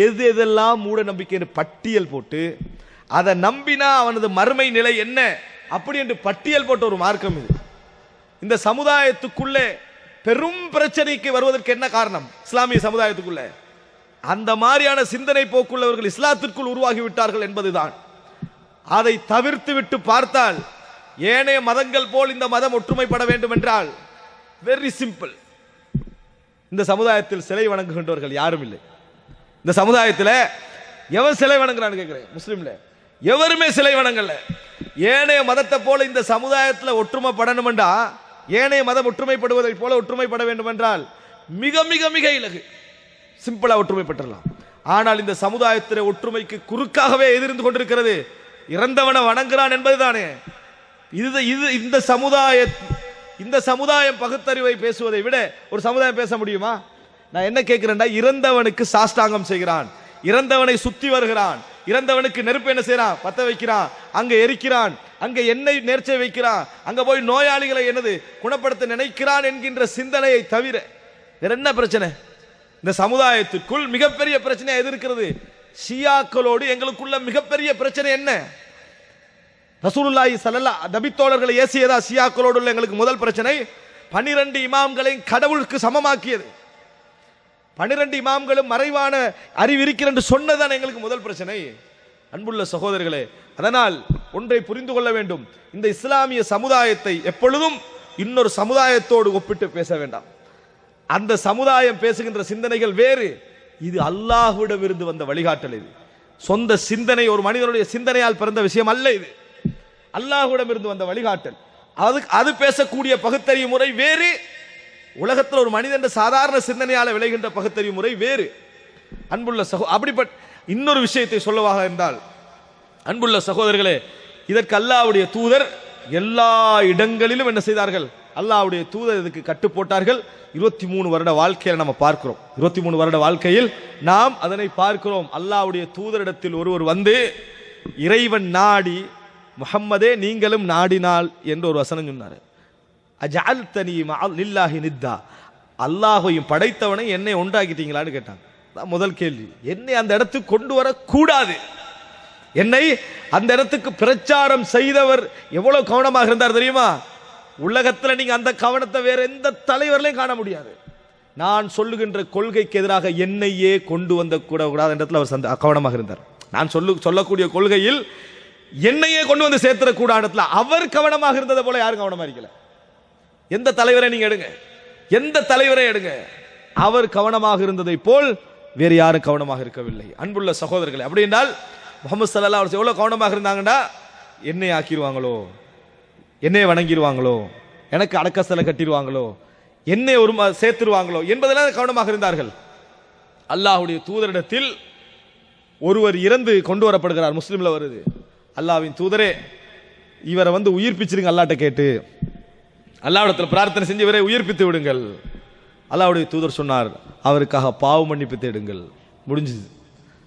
எது எதெல்லாம் மூட நம்பிக்கை பட்டியல் போட்டு அதை நம்பினா அவனது மறுமை நிலை என்ன அப்படி என்று பட்டியல் போட்ட ஒரு மார்க்கம் இது. இந்த சமுதாயத்துக்குள்ளே பெரும் பிரச்சனைக்கு வருவதற்கு என்ன காரணம்? இஸ்லாமிய சமுதாயத்துக்குள்ள அந்த மாதிரியான சிந்தனை போக்குள்ளவர்கள் இஸ்லாத்திற்குள் உருவாகிவிட்டார்கள் என்பதுதான். அதை தவிர்த்து விட்டு பார்த்தால் ஏனைய மதங்கள் போல் இந்த மதம் ஒற்றுமைப்பட வேண்டும் என்றால் வெரி சிம்பிள். இந்த சமுதாயத்தில் சிலை வணங்குகின்றவர்கள் யாரும் இல்லை. இந்த சமுதாயத்தில் எவர் சிலை வணங்குறான்னு கேட்கிறேன். முஸ்லீம்ல எவருமே சிலை வணங்கல. ஏனைய மதத்தை போல இந்த சமுதாயத்தில் ஒற்றுமைப்படணும் என்றா, ஏனைய மதம் ஒற்றுமைப்படுவதை போல ஒற்றுமைப்பட வேண்டும் என்றால் மிக மிக மிக இலகு, சிம்பிளா ஒற்றுமைப்பட்டுடலாம். ஆனால் இந்த சமுதாயத்தில் ஒற்றுமைக்கு குறுக்காகவே எதிர்ந்து கொண்டிருக்கிறது இறந்தவனை வணங்குறான் என்பதுதானே. இந்த சமுதாயம் பகுத்தறிவை பேசுவதை விட ஒரு சமுதாயம் பேச முடியுமா? நான் என்ன கேட்கிறேன்டா, இறந்தவனுக்கு சாஷ்டாங்கம் செய்கிறான், இறந்தவனை சுத்தி வருகிறான், இறந்தவனுக்கு நெருப்பு என்ன செய்யறான், பத்த வைக்கிறான், அங்க எரிக்கிறான், அங்க எண்ணெய் நேர்ச்சை வைக்கிறான், அங்க போய் நோயாளிகளை என்னது குணப்படுத்த நினைக்கிறான் என்கின்ற சிந்தனையை தவிர வேற என்ன பிரச்சனை? இந்த சமுதாயத்திற்குள் மிகப்பெரிய பிரச்சனை எதிர்க்கிறது. ஷியாக்களோடு எங்களுக்குள்ள மிகப்பெரிய பிரச்சனை என்ன? ரசூலுல்லாஹி ஸல்லல்லாஹு நபித்தோழர்களை ஏசியதா ஷியாக்களோடு உள்ள எங்களுக்கு முதல் பிரச்சனை? 12 இமாம்களை கடவுளுக்கு சமமாக்கியது. 12 இமாம்களும் மறைவான அறிவு இருக்கிற என்று சொன்னதான் எங்களுக்கு முதல் பிரச்சனை. அன்புள்ள சகோதரர்களே, அதனால் ஒன்றை புரிந்து கொள்ள வேண்டும். இந்த இஸ்லாமிய சமுதாயத்தை எப்பொழுதும் இன்னொரு சமுதாயத்தோடு ஒப்பிட்டு பேச வேண்டாம். அந்த சமுதாயம் பேசுகின்ற சிந்தனைகள் வேறு, இது அல்லாஹ்விடமிருந்து வந்த வழிகாட்டல். இது சொந்த சிந்தனை, ஒரு மனிதனுடைய சிந்தனையால் பிறந்த விஷயம் அல்ல. இது அல்லாஹ்விடமிருந்து வந்த வழிகாட்டல். அது பேசக்கூடிய பகுத்தறிவு முறை வேறு, உலகத்தில் ஒரு மனிதன் சாதாரண சிந்தனையால் விளைகின்ற பகுத்தறிவு முறை வேறு. அன்புள்ள அப்படிப்பட்ட இன்னொரு விஷயத்தை சொல்லவாக இருந்தால், அன்புள்ள சகோதரர்களே, இதற்கு அல்லாஹ்வுடைய தூதர் எல்லா இடங்களிலும் என்ன செய்தார்கள்? அல்லாஹ்வுடைய தூதர் இதுக்கு கட்டு போட்டார்கள். 23 வருட வாழ்க்கையில் நம்ம பார்க்கிறோம். 23 வருட வாழ்க்கையில் நாம் அதனை பார்க்கிறோம். அல்லாஹ்வுடைய தூதரிடத்தில் ஒருவர் வந்து இறைவன் நாடி, முஹம்மதே நீங்களும் நாடினால் என்று ஒரு வசனம் சொன்னார். அஜஅல்தனி லில்லாஹி நித்தா, அல்லாஹ்வையும் படைத்தவனை என்னை ஒன்றாக்கிட்டீங்களான்னு கேட்டாங்க. முதல் கேள்வி. என்னை அந்த இடத்துக்கு கொண்டு வர கூடாது. என்னை அந்த இடத்துக்கு பிரச்சாரம் செய்தவர் எவ்வளவு கவனமாக இருந்தார் தெரியுமா? உலகத்தில் நீங்க அந்த கவனத்தை வேற எந்த தலைவர்களையும் காண முடியாது. நான் சொல்லுகின்ற கொள்கைக்கு எதிராக என்னையே கொண்டு வந்த கூடாத இடத்துல அவர் கவனமாக இருந்தார். நான் சொல்லக்கூடிய கொள்கையில் என்னையே கொண்டு வந்து சேர்த்துடக்கூடாத இடத்துல அவர் கவனமாக இருந்ததை போல யாரும் கவனமா இருக்கல. எந்த தலைவரை நீங்க எடுங்க, எந்த தலைவரை எடுங்க, அவர் கவனமாக இருந்ததை போல் வேறு யாரும் கவனமாக இருக்கவில்லை. அன்புள்ள சகோதரர்களே, அப்படி என்றால் முஹம்மது ஸல்லல்லாஹு அலைஹி வஸல்லம் எவ்வளவு கவனமாக இருந்தாங்கன்னா, என்னை ஆக்கிடுவாங்களோ, என்னை வணங்கிடுவாங்களோ, எனக்கு அடக்கஸ்தலை கட்டிடுவாங்களோ, என்னை ஒரு சேர்த்துருவாங்களோ என்பதெல்லாம் கவனமாக இருந்தார்கள். அல்லாஹ்வுடைய தூதரிடத்தில் ஒருவர் இறந்து கொண்டு வரப்படுகிறார். முஸ்லிம்ல வருது, அல்லாஹ்வின் தூதரே இவரை வந்து உயிர்ப்பிச்சிருங்க, அல்லாஹ்ட்ட கேட்டு அல்லாஹ்விடத்தில் பிரார்த்தனை செஞ்சு இவரை உயிர்ப்பித்து விடுங்கள். அல்லாஹ்வுடைய தூதர் சொன்னார், அவருக்காக பாவ மன்னிப்பு தேடுங்கள். முடிஞ்சது,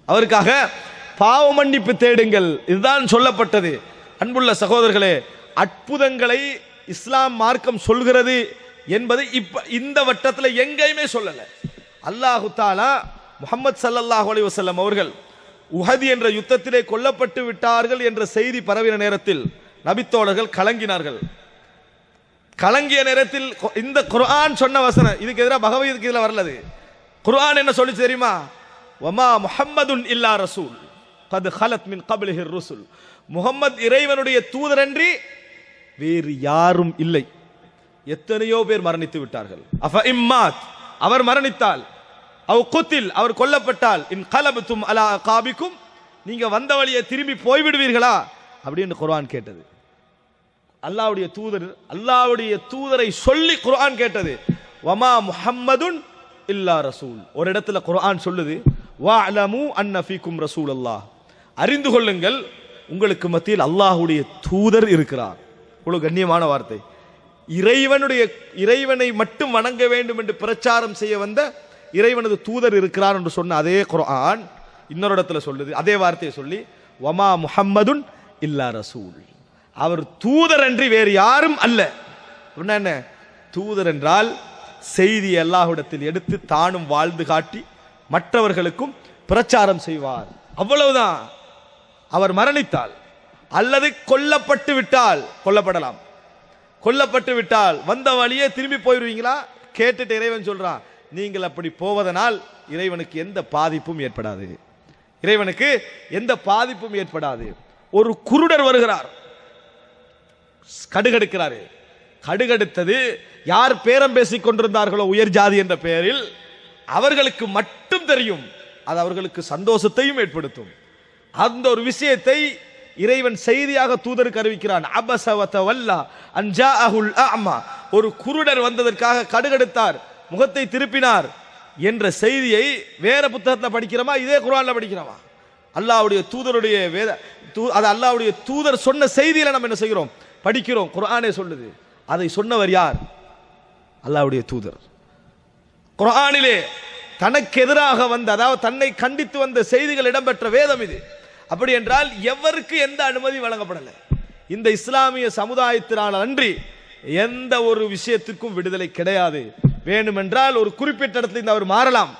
அவருக்காக பாவ மன்னிப்பு தேடுங்கள், இதுதான் சொல்லப்பட்டது. அன்புள்ள சகோதரர்களே, அற்புதங்களை இஸ்லாம் மார்க்கம் சொல்கிறது என்பது இப்ப இந்த வட்டத்தில் எங்கேயுமே சொல்லல. அல்லாஹு தஆலா முஹம்மது ஸல்லல்லாஹு அலைஹி வஸல்லம் அவர்கள் உஹது என்ற யுத்தத்திலே கொல்லப்பட்டு விட்டார்கள் என்ற செய்தி பரவின நேரத்தில் நபித்தோழர்கள் கலங்கினார்கள். கலங்கிய நேரத்தில் இந்த குர்ஆன் சொன்ன வசனம், இதுக்கு எதிராக பகவத்கீதையில வரலது. குர்ஆன் என்ன சொல்லிச்சு தெரியுமா? வமா முஹம்மதுன் இல்லா ரசூல் கத் ஹலத் மின் கப்லிஹி ருசுல், முஹம்மது இறைவனுடைய தூதரன்றி வேறு யாரும் இல்லை. எத்தனையோ பேர் மரணித்து விட்டார்கள். அஃப இம்மாத், அவர் மரணித்தால், அவ் குத்தில், அவர் கொல்லப்பட்டால், இன் கலபத்தும் அலா அகாபிக்கும், நீங்க வந்த வழியை திரும்பி போய்விடுவீர்களா அப்படின்னு குர்ஆன் கேட்டது. அல்லாஹ்வுடைய தூதரை சொல்லி குர்ஆன் கேட்டது. வமா முஹம்மதுன் இல்லா ரசூல். ஒரு இடத்துல குர்ஆன் சொல்லுது, வஅலமு அன்ன ஃபீக்கும் ரசூலல்லாஹ், அறிந்து கொள்ளுங்கள் உங்களுக்கு மத்தியில் அல்லாஹ்வுடைய தூதர் இருக்கிறார். இவ்வளவு கண்ணியமான வார்த்தை. இறைவனை மட்டும் வணங்க வேண்டும் என்று பிரச்சாரம் செய்ய வந்த இறைவனது தூதர் இருக்கிறார் என்று சொன்ன அதே குர்ஆன் இன்னொரு இடத்துல சொல்லுது, அதே வார்த்தையை சொல்லி, வமா முஹம்மதுன் இல்லா ரசூல், அவர் தூதர் அன்றி வேறு யாரும் அல்ல. என்ன தூதர் என்றால்? செய்தி அல்லாஹ்விடத்தில் எடுத்து தானும் வாழ்ந்து காட்டி மற்றவர்களுக்கும் பிரச்சாரம் செய்வார், அவ்வளவுதான். அவர் மரணித்தால் அல்லது கொல்லப்பட்டு விட்டால், கொல்லப்படலாம், கொல்லப்பட்டு விட்டால் வந்த வழியே திரும்பி போயிருவீங்களா கேட்டுட்டு இறைவன் சொல்றான், நீங்கள் அப்படி போவதனால் இறைவனுக்கு எந்த பாதிப்பும் ஏற்படாது, இறைவனுக்கு எந்த பாதிப்பும் ஏற்படாது. ஒரு குருடர் வருகிறார், கடுகெடுக்கிறாரு. கடுகெடுத்தது யார் பேரம் பேசிக் கொண்டிருந்தார்களோ உயர் ஜாதி என்ற பெயரில், அவர்களுக்கு மட்டும் தெரியும். அது அவர்களுக்கு சந்தோஷத்தையும் ஏற்படுத்தும். அந்த ஒரு விஷயத்தை இறைவன் செய்தியாக தூதருக்கு அறிவிக்கிறான். அபஸ வ தவல்லா அன் ஜாஅஹுல் அஅமா, ஒரு குருடர் வந்ததற்காக கடுகெடுத்தார், முகத்தை திருப்பினார் என்ற செய்தியை வேற புத்தகத்தில் படிக்கிறோமா, இதே குர்ஆன்ல படிக்கிறோமா? அல்லாஹ்வுடைய தூதருடைய வேத அது அல்லாஹ்வுடைய தூதர் சொன்ன செய்தியில நம்ம என்ன செய்கிறோம், படிக்கிறோம். குர்ஆனே சொல்லுது. அதை சொன்னவர் யார்? அல்லாஹ்வுடைய தூதர். குர்ஆனிலே தனக்கு எதிராக வந்த, அதாவது தன்னை கண்டித்து வந்த செய்திகள் இடம்பெற்ற வேதம் இது. அப்படி என்றால் எவருக்கு எந்த அனுமதி வழங்கப்படலை. இந்த இஸ்லாமிய சமுதாயத்தினால் அன்றி எந்த ஒரு விஷயத்திற்கும் விடுதலை கிடையாது. வேண்டுமென்றால் ஒரு குறிப்பிட்ட இடத்துல அவர் மாறலாம்,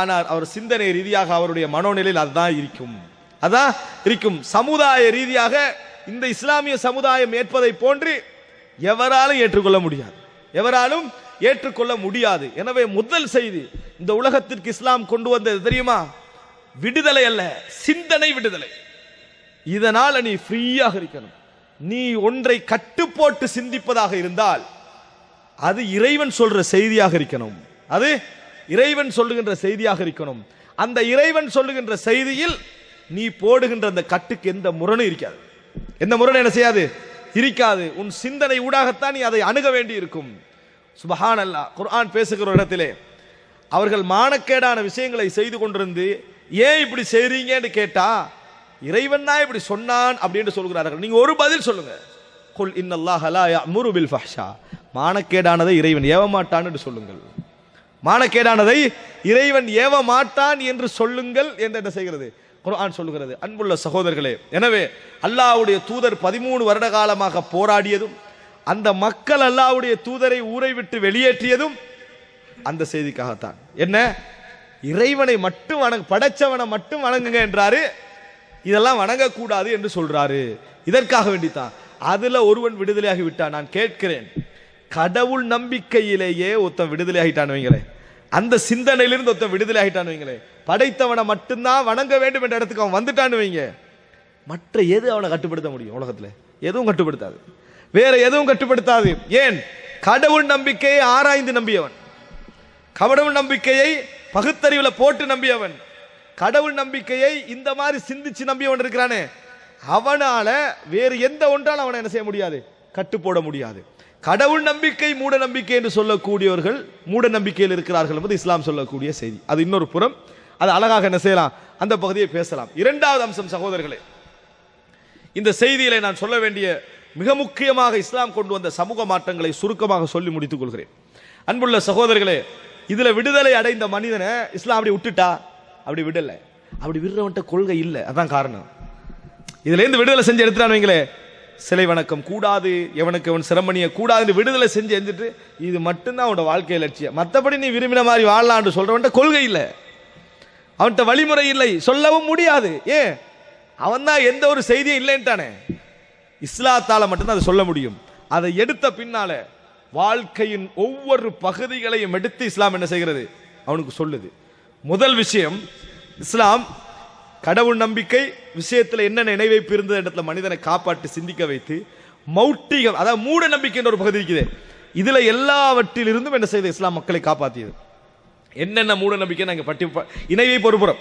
ஆனால் அவர் சிந்தனை ரீதியாக அவருடைய மனோநிலையில் அதுதான் இருக்கும், அதான் இருக்கும். சமுதாய ரீதியாக இந்த இஸ்லாமிய சமுதாயம் ஏற்பதை போன்று எவராலும் ஏற்றுக்கொள்ள முடியாது, எவராலும் ஏற்றுக்கொள்ள முடியாது. எனவே முதல் செய்தி இந்த உலகத்திற்கு இஸ்லாம் கொண்டு வந்தது தெரியுமா? விடுதலை அல்ல, சிந்தனை விடுதலை. இதனால் நீ ஃப்ரீயாக இருக்கணும். நீ ஒன்றை கட்டுப்போட்டு சிந்திப்பதாக இருந்தால் அது இறைவன் சொல்ற செய்தியாக இருக்கணும், அது இறைவன் சொல்லுகின்ற செய்தியாக இருக்கணும். அந்த இறைவன் சொல்லுகின்ற செய்தியில் நீ போடுகின்ற அந்த கட்டுக்கு எந்த முரணும் இருக்காது, எந்த முரண் என்ன செய்யாது, இருக்காது. உன் சிந்தனை ஊடாகத்தான் நீ அதை அணுக வேண்டி இருக்கும். சுப்ஹானல்லாஹ். குர்ஆன் பேசுகிற இடத்திலே அவர்கள் மானக்கேடான விஷயங்களை செய்து கொண்டிருந்து ஏன் இப்படி செய்றீங்கன்னு கேட்டா, இறைவன் தான் இப்படி சொன்னான் அப்படின்னு சொல்கிறார்கள். நீங்க ஒரு பதில் சொல்லுங்க, குல் இன்னல்லாஹ லா யஅமுரு பில் ஃபஹ்ஷா, மானக்கேடானதை இறைவன் ஏவ மாட்டான் என்று சொல்லுங்கள், மானக்கேடானதை இறைவன் ஏவ மாட்டான் என்று சொல்லுங்கள் என்று என்ன செய்கிறது குர்ஆன் சொல்லுகிறது. அன்புள்ள சகோதரர்களே, எனவே அல்லாஹ்வுடைய தூதர் 13 வருட காலமாக போராடியதும், அந்த மக்கள் அல்லாஹ்வுடைய தூதரை ஊரை விட்டு வெளியேற்றியதும் அந்த செய்திக்காகத்தான். என்ன, இறைவனை மட்டும் படைச்சவனை மட்டும் வணங்குங்க என்றாரு, இதெல்லாம் வணங்கக்கூடாது என்று சொல்றாரு. இதற்காக வேண்டித்தான். அதுல ஒருவன் விடுதலையாகி விட்டான். நான் கேட்கிறேன், கடவுள் நம்பிக்கையிலேயே ஒருத்தன் விடுதலை ஆகிட்டான் வைங்களே, அந்த சிந்தனையிலிருந்து ஒருத்தன் விடுதலை ஆகிட்டான் வைங்களே, படைத்தவனை மட்டும்தான் வணங்க வேண்டும் என்ற இடத்துக்கு அவன் வந்துட்டான்னு வைங்க, மற்ற எது அவனை கட்டுப்படுத்த முடியும்? உலகத்துல எதுவும் கட்டுப்படுத்தாது, வேற எதுவும் கட்டுப்படுத்தாது. ஏன்? கடவுள் நம்பிக்கையை ஆராய்ந்து நம்பியவன், கடவுள் நம்பிக்கையை பகுத்தறிவுல போட்டு நம்பியவன், கடவுள் நம்பிக்கையை இந்த மாதிரி சிந்திச்சு நம்பியவன் இருக்கிறானே, அவனால வேறு எந்த ஒன்றால் அவனை என்ன செய்ய முடியாது, கட்டுப்போட முடியாது. கடவுள் நம்பிக்கை மூட நம்பிக்கை என்று சொல்லக்கூடியவர்கள் மூட நம்பிக்கையில் இருக்கிறார்கள் என்பது இஸ்லாம் சொல்லக்கூடிய செய்தி. அது இன்னொரு புறம், அது அழகாக என்ன செய்யலாம், அந்த பகுதியை பேசலாம். இரண்டாவது அம்சம் சகோதரர்களே, இந்த செய்தியிலே நான் சொல்ல வேண்டிய மிக முக்கியமாக இஸ்லாம் கொண்டு வந்த சமூக மாற்றங்களை சுருக்கமாக சொல்லி முடித்துக் கொள்கிறேன். அன்புள்ள சகோதரர்களே, இதுல விடுதலை அடைந்த மனிதனை இஸ்லாம் அப்படி விட்டுட்டா, அப்படி விடல, அப்படி விடுறவன்ட்ட கொள்கை இல்லை, அதான் காரணம். இதுல இருந்து விடுதலை செஞ்சு எடுத்துட்டான்னு வைங்களே, சிலை வணக்கம் கூடாது, எவனுக்கு அவன் சிரமணிய கூடாது, விடுதலை செஞ்சு எஞ்சிட்டு இது மட்டும்தான் அவனோட வாழ்க்கை லட்சியம், மற்றபடி நீ விரும்பின மாதிரி வாழலான்னு சொல்றவன்ட்ட கொள்கை இல்லை, அவன்கிட்ட வழிமுறை இல்லை, சொல்லவும் முடியாது. ஏன்? அவன் தான் எந்த ஒரு செய்தியும் இல்லைன்ட்டானே. இஸ்லாத்தால மட்டும்தான் அதை சொல்ல முடியும். அதை எடுத்த பின்னால வாழ்க்கையின் ஒவ்வொரு பகுதிகளையும் எடுத்து இஸ்லாம் என்ன செய்கிறது, அவனுக்கு சொல்லுது. முதல் விஷயம், இஸ்லாம் கடவுள் நம்பிக்கை விஷயத்தில் என்ன நினைவைப்பு இருந்த இடத்துல மனிதனை காப்பாற்றி சிந்திக்க வைத்து, மௌட்டிகம் அதாவது மூட நம்பிக்கை ஒரு பகுதி இருக்குது, இதுல எல்லாவற்றிலிருந்தும் என்ன செய்த இஸ்லாம் மக்களை காப்பாற்றியது. என்னென்ன மூட நம்பிக்கை நாங்கள் இணைவை பொறுப்புறம்,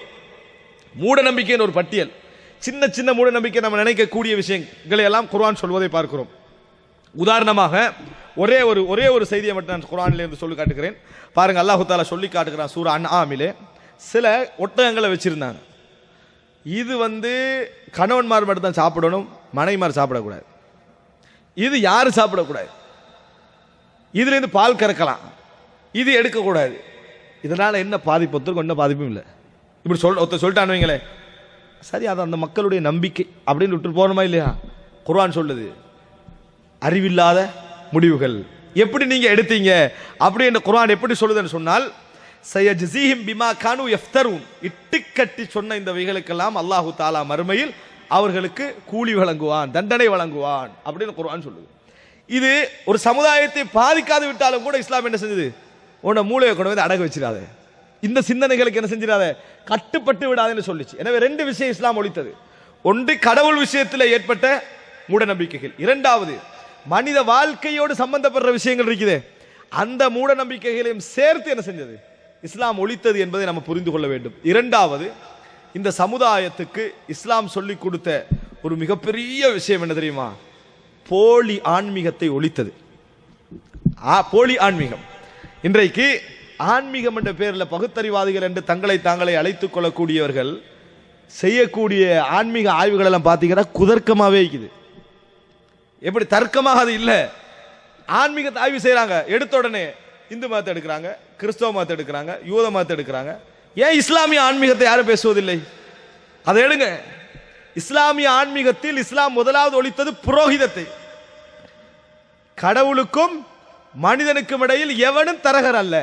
மூட நம்பிக்கையின் ஒரு பட்டியல், சின்ன சின்ன மூட நம்பிக்கை நம்ம நினைக்கக்கூடிய விஷயங்களை எல்லாம் குர்ஆன் சொல்வதை பார்க்கிறோம். உதாரணமாக ஒரே ஒரு செய்தியை மட்டும் நான் குர்ஆனிலே இருந்து சொல்லி காட்டுகிறேன். பாருங்க, அல்லாஹ் தஆலா சொல்லி காட்டுகிறான் சூரா அன்ஆமிலே, சில ஒட்டகங்களை வச்சிருந்தாங்க. இது கணவன்மார் மட்டும் தான் சாப்பிடணும், மனைவிமார் சாப்பிடக்கூடாது. இது யாரு சாப்பிடக்கூடாது, இதுல இருந்து பால் கறக்கலாம், இது எடுக்கக்கூடாது. இதனால என்ன பாதிப்பு? ஒருத்தருக்கு என்ன பாதிப்பும் இல்லை. இப்படி ஒருத்தர் சொல்லிட்டான்னு வைங்களேன், சரி, அது அந்த மக்களுடைய நம்பிக்கை அப்படின்னு விட்டு போகணுமா இல்லையா? குர்ஆன் சொல்லுது, அறிவில்லாத முடிவுகள் எப்படி நீங்க எடுத்தீங்க அப்படின்னு குர்ஆன் எப்படி சொல்லுதுன்னு சொன்னால், சயஜ்ஸீஹிம் பிமா கானூ யஃப்தரூன், இட்டுக்கட்டி சொன்ன இந்த வகைகளுக்கெல்லாம் அல்லாஹு தஆலா மறுமையில் அவர்களுக்கு கூலி வழங்குவான், தண்டனை வழங்குவான் அப்படின்னு குர்ஆன் சொல்லுது. இது ஒரு சமுதாயத்தை பாதிக்காது விட்டாலும் கூட இஸ்லாம் என்ன செஞ்சது? உன்னை மூளையை கொண்டு வந்து அடகு வச்சிடாத, இந்த சிந்தனைகளுக்கு என்ன செஞ்சிடாத, கட்டுப்பட்டு விடாதுன்னு சொல்லிச்சு. எனவே ரெண்டு விஷயம் இஸ்லாம் ஒழித்தது. ஒன்று கடவுள் விஷயத்தில் ஏற்பட்ட மூட நம்பிக்கைகள், இரண்டாவது மனித வாழ்க்கையோடு சம்பந்தப்படுற விஷயங்கள் இருக்குது, அந்த மூட நம்பிக்கைகளையும் சேர்த்து என்ன செஞ்சது? இஸ்லாம் ஒழித்தது என்பதை நம்ம புரிந்து கொள்ள வேண்டும். இரண்டாவது, இந்த சமுதாயத்துக்கு இஸ்லாம் சொல்லிக் கொடுத்த ஒரு மிகப்பெரிய விஷயம் என்ன தெரியுமா? போலி ஆன்மீகத்தை ஒழித்தது. போலி ஆன்மீகம். இன்றைக்கு ஆன்மீகம் என்ற பேரில் பகுத்தறிவாதிகள் என்று தங்களை தாங்களே அழைத்துக் கொள்ளக்கூடியவர்கள் செய்யக்கூடிய ஆன்மீக ஆய்வுகள் எல்லாம் பார்த்தீங்கன்னா குதர்க்கமாகவே இருக்குது. எப்படி தர்க்கமாக அது இல்லை. ஆன்மீகத்தை ஆய்வு செய்யறாங்க, எடுத்த உடனே இந்து மதத்தை எடுக்கிறாங்க, கிறிஸ்தவ மதத்தை எடுக்கிறாங்க, யூத மதத்தை எடுக்கிறாங்க. ஏன் இஸ்லாமிய ஆன்மீகத்தை யாரும் பேசுவதில்லை? அதை எடுங்க. இஸ்லாமிய ஆன்மீகத்தில் இஸ்லாம் முதலாவது ஒழித்தது புரோகிதத்தை. கடவுளுக்கும் மனிதனுக்கும் இடையில் எவனும் தரகர் அல்ல.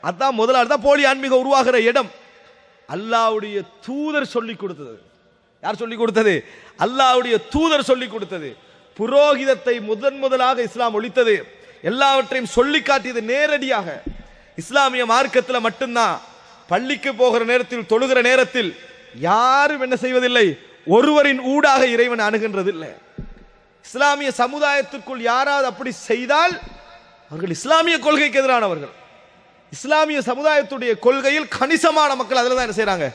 அதான் முதலாவது தான் போலி ஆன்மீகம் உருவாகிற இடம். அல்லாஹ்வுடைய தூதர் சொல்லிக் கொடுத்தது. யார் சொல்லிக் கொடுத்தது? அல்லாஹ்வுடைய தூதர் சொல்லிக் கொடுத்தது. புரோகிதத்தை முதலாக இஸ்லாம் ஒழித்தது. எல்லாவற்றையும் சொல்லி காட்டியது நேரடியாக. இஸ்லாமிய மார்க்கத்தில் மட்டும்தான் பள்ளிக்கு போகிற நேரத்தில், தொழுகிற நேரத்தில் யாரும் என்ன செய்வதில்லை, ஒருவரின் ஊடாக இறைவன் அணுகின்றதில்லை. இஸ்லாமிய சமுதாயத்திற்குள் யாராவது அப்படி செய்தால் அவர்கள் இஸ்லாமிய கொள்கைக்கு எதிரானவர்கள். இஸ்லாமிய சமுதாயத்துடைய கொள்கையில் கணிசமான மக்கள் அதில் தான் என்ன செய்யறாங்க,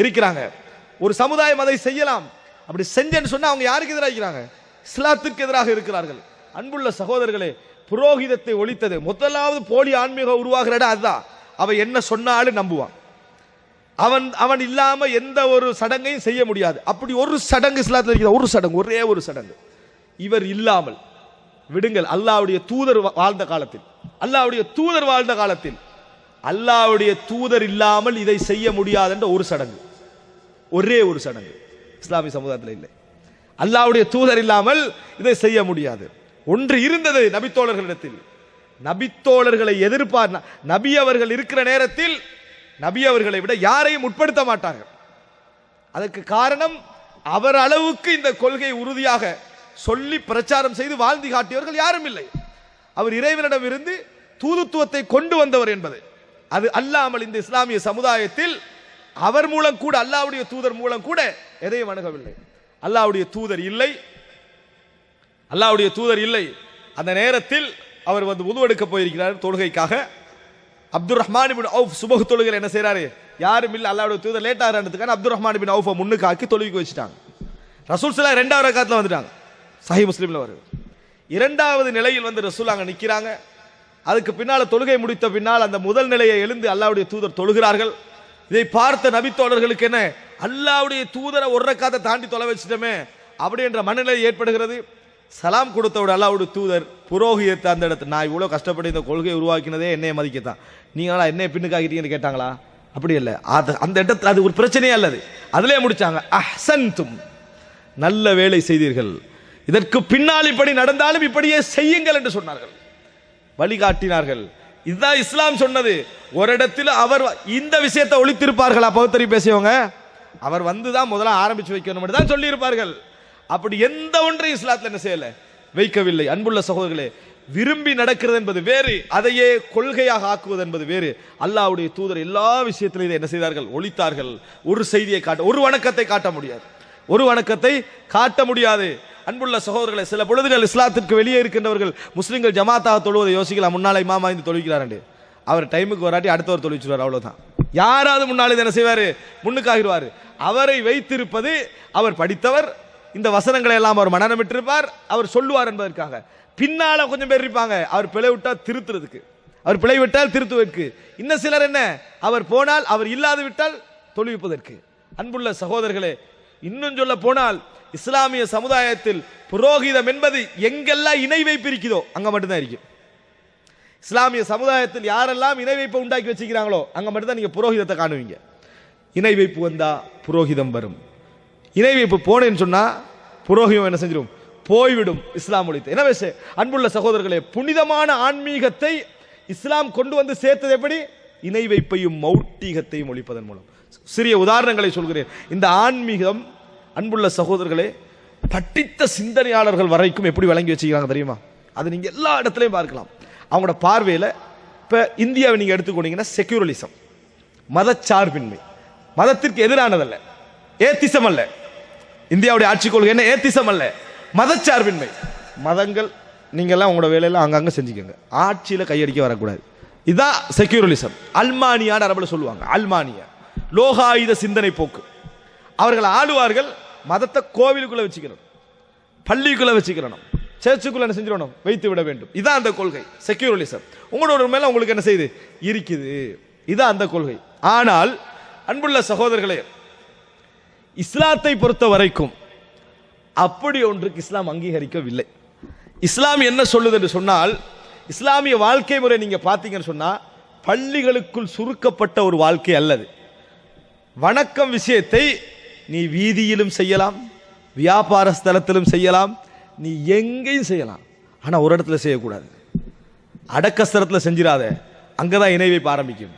இருக்கிறாங்க. ஒரு சமுதாயம் அதை செய்யலாம், அப்படி செஞ்சேன்னு சொன்னா அவங்க யாருக்கு எதிராக இருக்கிறாங்க? இஸ்லாத்துக்கு எதிராக இருக்கிறார்கள். அன்புள்ள சகோதரர்களே, புரோகிதத்தை ஒழித்தது முதலாவது போலி ஆன்மீகம் உருவாகிற இடம் அதுதான். அவன் என்ன சொன்னாலும் நம்புவான். அவன் இல்லாம எந்த ஒரு சடங்கையும் செய்ய முடியாது. அப்படி ஒரு சடங்கு இஸ்லாத்தில் இருக்கிற ஒரு சடங்கு, ஒரே ஒரு சடங்கு இவர் இல்லாமல் விடுங்கள். அல்லாஹ்வுடைய தூதர் வாழ்ந்த காலத்தில், அல்லாஹ்வுடைய தூதர் வாழ்ந்த காலத்தில் அல்லாஹ்வுடைய தூதர் இல்லாமல் இதை செய்ய முடியாது என்ற ஒரு சடங்கு, ஒரே ஒரு சடங்கு இஸ்லாமிய சமுதாயத்தில் இல்லை. அல்லாஹ்வுடைய தூதர் இல்லாமல் இதை செய்ய முடியாது. ஒன்று இருந்தது நபித்தோழர்களிடத்தில். நபித்தோழர்களை எதிர்ப்பார். நபி அவர்கள் இருக்கிற நேரத்தில் நபி அவர்களை விட யாரையும் உட்படுத்த மாட்டார்கள். அதற்கு காரணம், அவர் அளவுக்கு இந்த கொள்கை உறுதியாக சொல்லி பிரச்சாரம் செய்து வாழ்ந்து காட்டியவர்கள் யாரும் இல்லை. அவர் இறைவனிடம் இருந்து தூதுத்துவத்தை கொண்டு வந்தவர் என்பது. அது அல்லாமல் இந்த இஸ்லாமிய சமுதாயத்தில் அவர் மூலம் கூட, அல்லாஹ்வுடைய தூதர் மூலம் கூட எதையும் அணுகவில்லை. அல்லாஹ்வுடைய தூதர் இல்லை, அல்லாஹ்வுடைய தூதர் இல்லை. அந்த நேரத்தில் அவர் வந்து உது எடுக்க போயிருக்கிறார் தொழுகைக்காக. அப்துல் ரஹ்மான் இப்னு அவுஃப் சுபஹ் தொழுகையில் என்ன செய்யறாரு? யாரும் இல்லை, அல்லாஹ்வுடைய தூதர் லேட் ஆகிறதுக்கான அப்துல் ரஹ்மான் இப்னு அவுஃபை முன்னுக்கு ஆக்கி தொழுகைக்கு வச்சுட்டாங்க. ரசூல் ஸல்லல்லாஹு அலைஹி இரண்டாவது ரக்காத்துல வந்துட்டாங்க. சஹீஹ் முஸ்லிம்ல வருது. இரண்டாவது நிலையில் வந்து ரசூல் அங்க நிக்கிறாங்க. அதுக்கு பின்னால தொழுகை முடித்த பின்னால் அந்த முதல் நிலையை எழுந்து அல்லாஹ்வுடைய தூதர் தொழுகிறார்கள். இதை பார்த்த நபி தோழர்களுக்கு என்ன, அல்லாஹ்வுடைய தூதரை ஒரு ரக்காத்தை தாண்டி தொலை வச்சிட்டோமே அப்படி என்ற மனநிலை ஏற்படுகிறது. சலாம் கொடுத்தவுடைய அல்லாஹ்வுடைய தூதர் புரோகிதத்தை அந்த இடத்துல, நான் இவ்வளோ கஷ்டப்பட்டு இந்த கொள்கையை உருவாக்கினதே என்னைய மதிக்கத்தான், நீங்களா என்னைய பின்னுக்காக்கிட்டீங்கன்னு கேட்டாங்களா? அப்படி இல்லை. அந்த இடத்துல அது ஒரு பிரச்சனையே அல்லது, அதிலே முடிச்சாங்க. அஹ்சன்தும், நல்ல வேலை செய்தீர்கள், இதற்கு பின்னால் இப்படி நடந்தாலும் இப்படியே செய்யுங்கள் என்று சொன்னார்கள், வழிகாட்டினார்கள். இதுதான் இஸ்லாம் சொன்னது. ஒரு இடத்துல அவர் இந்த விஷயத்தை ஒழித்திருப்பார்களா? பகுத்தறி பேசியவங்க அவர் வந்துதான் முதல்ல ஆரம்பிச்சு வைக்கணும் தான் சொல்லி இருப்பார்கள். அப்படி எந்த ஒன்றையும் இஸ்லாத்தில் என்ன செய்யல, வைக்கவில்லை. அன்புள்ள சகோதரர்களே, விரும்பி நடக்கிறது என்பது வேறு, அதையே கொள்கையாக ஆக்குவது என்பது வேறு. அல்லாஹ்வுடைய தூதர் எல்லா விஷயத்திலும் இதை என்ன செய்தார்கள், ஒழித்தார்கள். ஒரு செய்தியை காட்ட, ஒரு வணக்கத்தை காட்ட முடியாது, ஒரு வணக்கத்தை காட்ட முடியாது. அன்புள்ள சகோதரர்களை, சில பொழுதுகள் இஸ்லாத்திற்கு வெளியே இருக்கின்றவர்கள் முஸ்லிம்கள் ஜமாத்தாக தொழுவதை யோசிக்கலாம். முன்னாலே இமாமா இந்த தொழுகிறாரு, அவர் டைமுக்கு வராட்டி அடுத்தவர் தொழுவிச்சுவார், அவ்வளவுதான். யாராவது முன்னாலே என்ன செய்வாரு, முன்னுக்காகிடுவார். அவரை வைத்திருப்பது, அவர் படித்தவர், இந்த வசனங்களை எல்லாம் அவர் மனநமிட்டிருப்பார், அவர் சொல்லுவார் என்பதற்காக. பின்னால கொஞ்சம் பேர் இருப்பாங்க, அவர் பிழை விட்டால் திருத்துறதுக்கு, அவர் பிழை விட்டால் திருத்துவதற்கு. இன்னும் சிலர் என்ன, அவர் போனால், அவர் இல்லாது விட்டால் தொழுவிப்பதற்கு. அன்புள்ள சகோதரர்களே, இன்னும் சொல்ல போனால் இஸ்லாமிய சமுதாயத்தில் புரோகிதம் என்பது எங்கெல்லாம் இணை வைப்பு இருக்குதோ அங்க மட்டும்தான் இருக்கும். இஸ்லாமிய சமுதாயத்தில் யாரெல்லாம் இணை வைப்பை உண்டாக்கி வச்சுக்கிறாங்களோ அங்க மட்டும்தான் நீங்க புரோகிதத்தை காணுவீங்க. இணை வைப்பு வந்தா புரோகிதம் வரும். இணை வைப்பு போனேன்னு சொன்னா புரோகிதம் என்ன செஞ்சிடும், போய்விடும். இஸ்லாம் ஒழித்து. எனவே அன்புள்ள சகோதரர்களே, புனிதமான ஆன்மீகத்தை இஸ்லாம் கொண்டு வந்து சேர்த்தது எப்படி? இணை வைப்பையும் மௌட்டிகத்தையும் ஒழிப்பதன் மூலம். சிறிய உதாரணங்களை சொல்கிறேன். இந்த ஆன்மீகம் அன்புள்ள சகோதரர்களே, படித்த சிந்தனையாளர்கள் வரைக்கும் எப்படி விளங்கி வச்சுக்கிறாங்க தெரியுமா? அது நீங்க எல்லா இடத்துலையும் பார்க்கலாம். அவங்களோட பார்வையில் இப்போ இந்தியாவை நீங்கள் எடுத்துக்கொண்டீங்கன்னா செக்யூரலிசம், மதச்சார்பின்மை, மதத்திற்கு எதிரானதல்ல, ஏத்திசம் அல்ல. இந்தியாவுடைய ஆட்சி கொள்கை என்ன? ஏத்திசம் அல்ல, மதச்சார்பின்மை. மதங்கள் நீங்கள்லாம் உங்களோட வேலையெல்லாம் அங்கங்கே செஞ்சுக்கோங்க, ஆட்சியில் கையடிக்க வரக்கூடாது. இதுதான் செக்யூரலிசம். அல்மானியான்னு அரபில் சொல்லுவாங்க. அல்மானியா லோகாயுத சிந்தனை போக்கு. அவர்கள் ஆளுவார்கள், மதத்தை கோவிலுக்குள்ளே வச்சுக்கணும், பள்ளிக்குள்ளே வச்சுக்கணும், சர்ச்சுக்குள்ள என்ன செஞ்சிடணும், வைத்து விட வேண்டும். இதான் அந்த கொள்கை செக்யூரலிசம். உங்களோட மேல உங்களுக்கு என்ன செய்யுது, இருக்குது. இதான் அந்த கொள்கை. ஆனால் அன்புள்ள சகோதரர்களே, இஸ்லாத்தை பொறுத்த வரைக்கும் அப்படி ஒன்றுக்கு இஸ்லாம் அங்கீகரிக்கவில்லை. இஸ்லாம் என்ன சொல்லுது என்று சொன்னால், இஸ்லாமிய வாழ்க்கை முறை நீங்க பார்த்தீங்கன்னு சொன்னா பள்ளிகளுக்குள் சுருக்கப்பட்ட ஒரு வாழ்க்கை அல்லது. வணக்கம் விஷயத்தை நீ வீதியிலும் செய்யலாம், வியாபார ஸ்தலத்திலும் செய்யலாம், நீ எங்கேயும் செய்யலாம். ஆனால் ஒரு இடத்துல செய்யக்கூடாது. அடக்கஸ்தலத்தில் செஞ்சிடாத, அங்கதான் இணை வைப்பு ஆரம்பிக்கும்,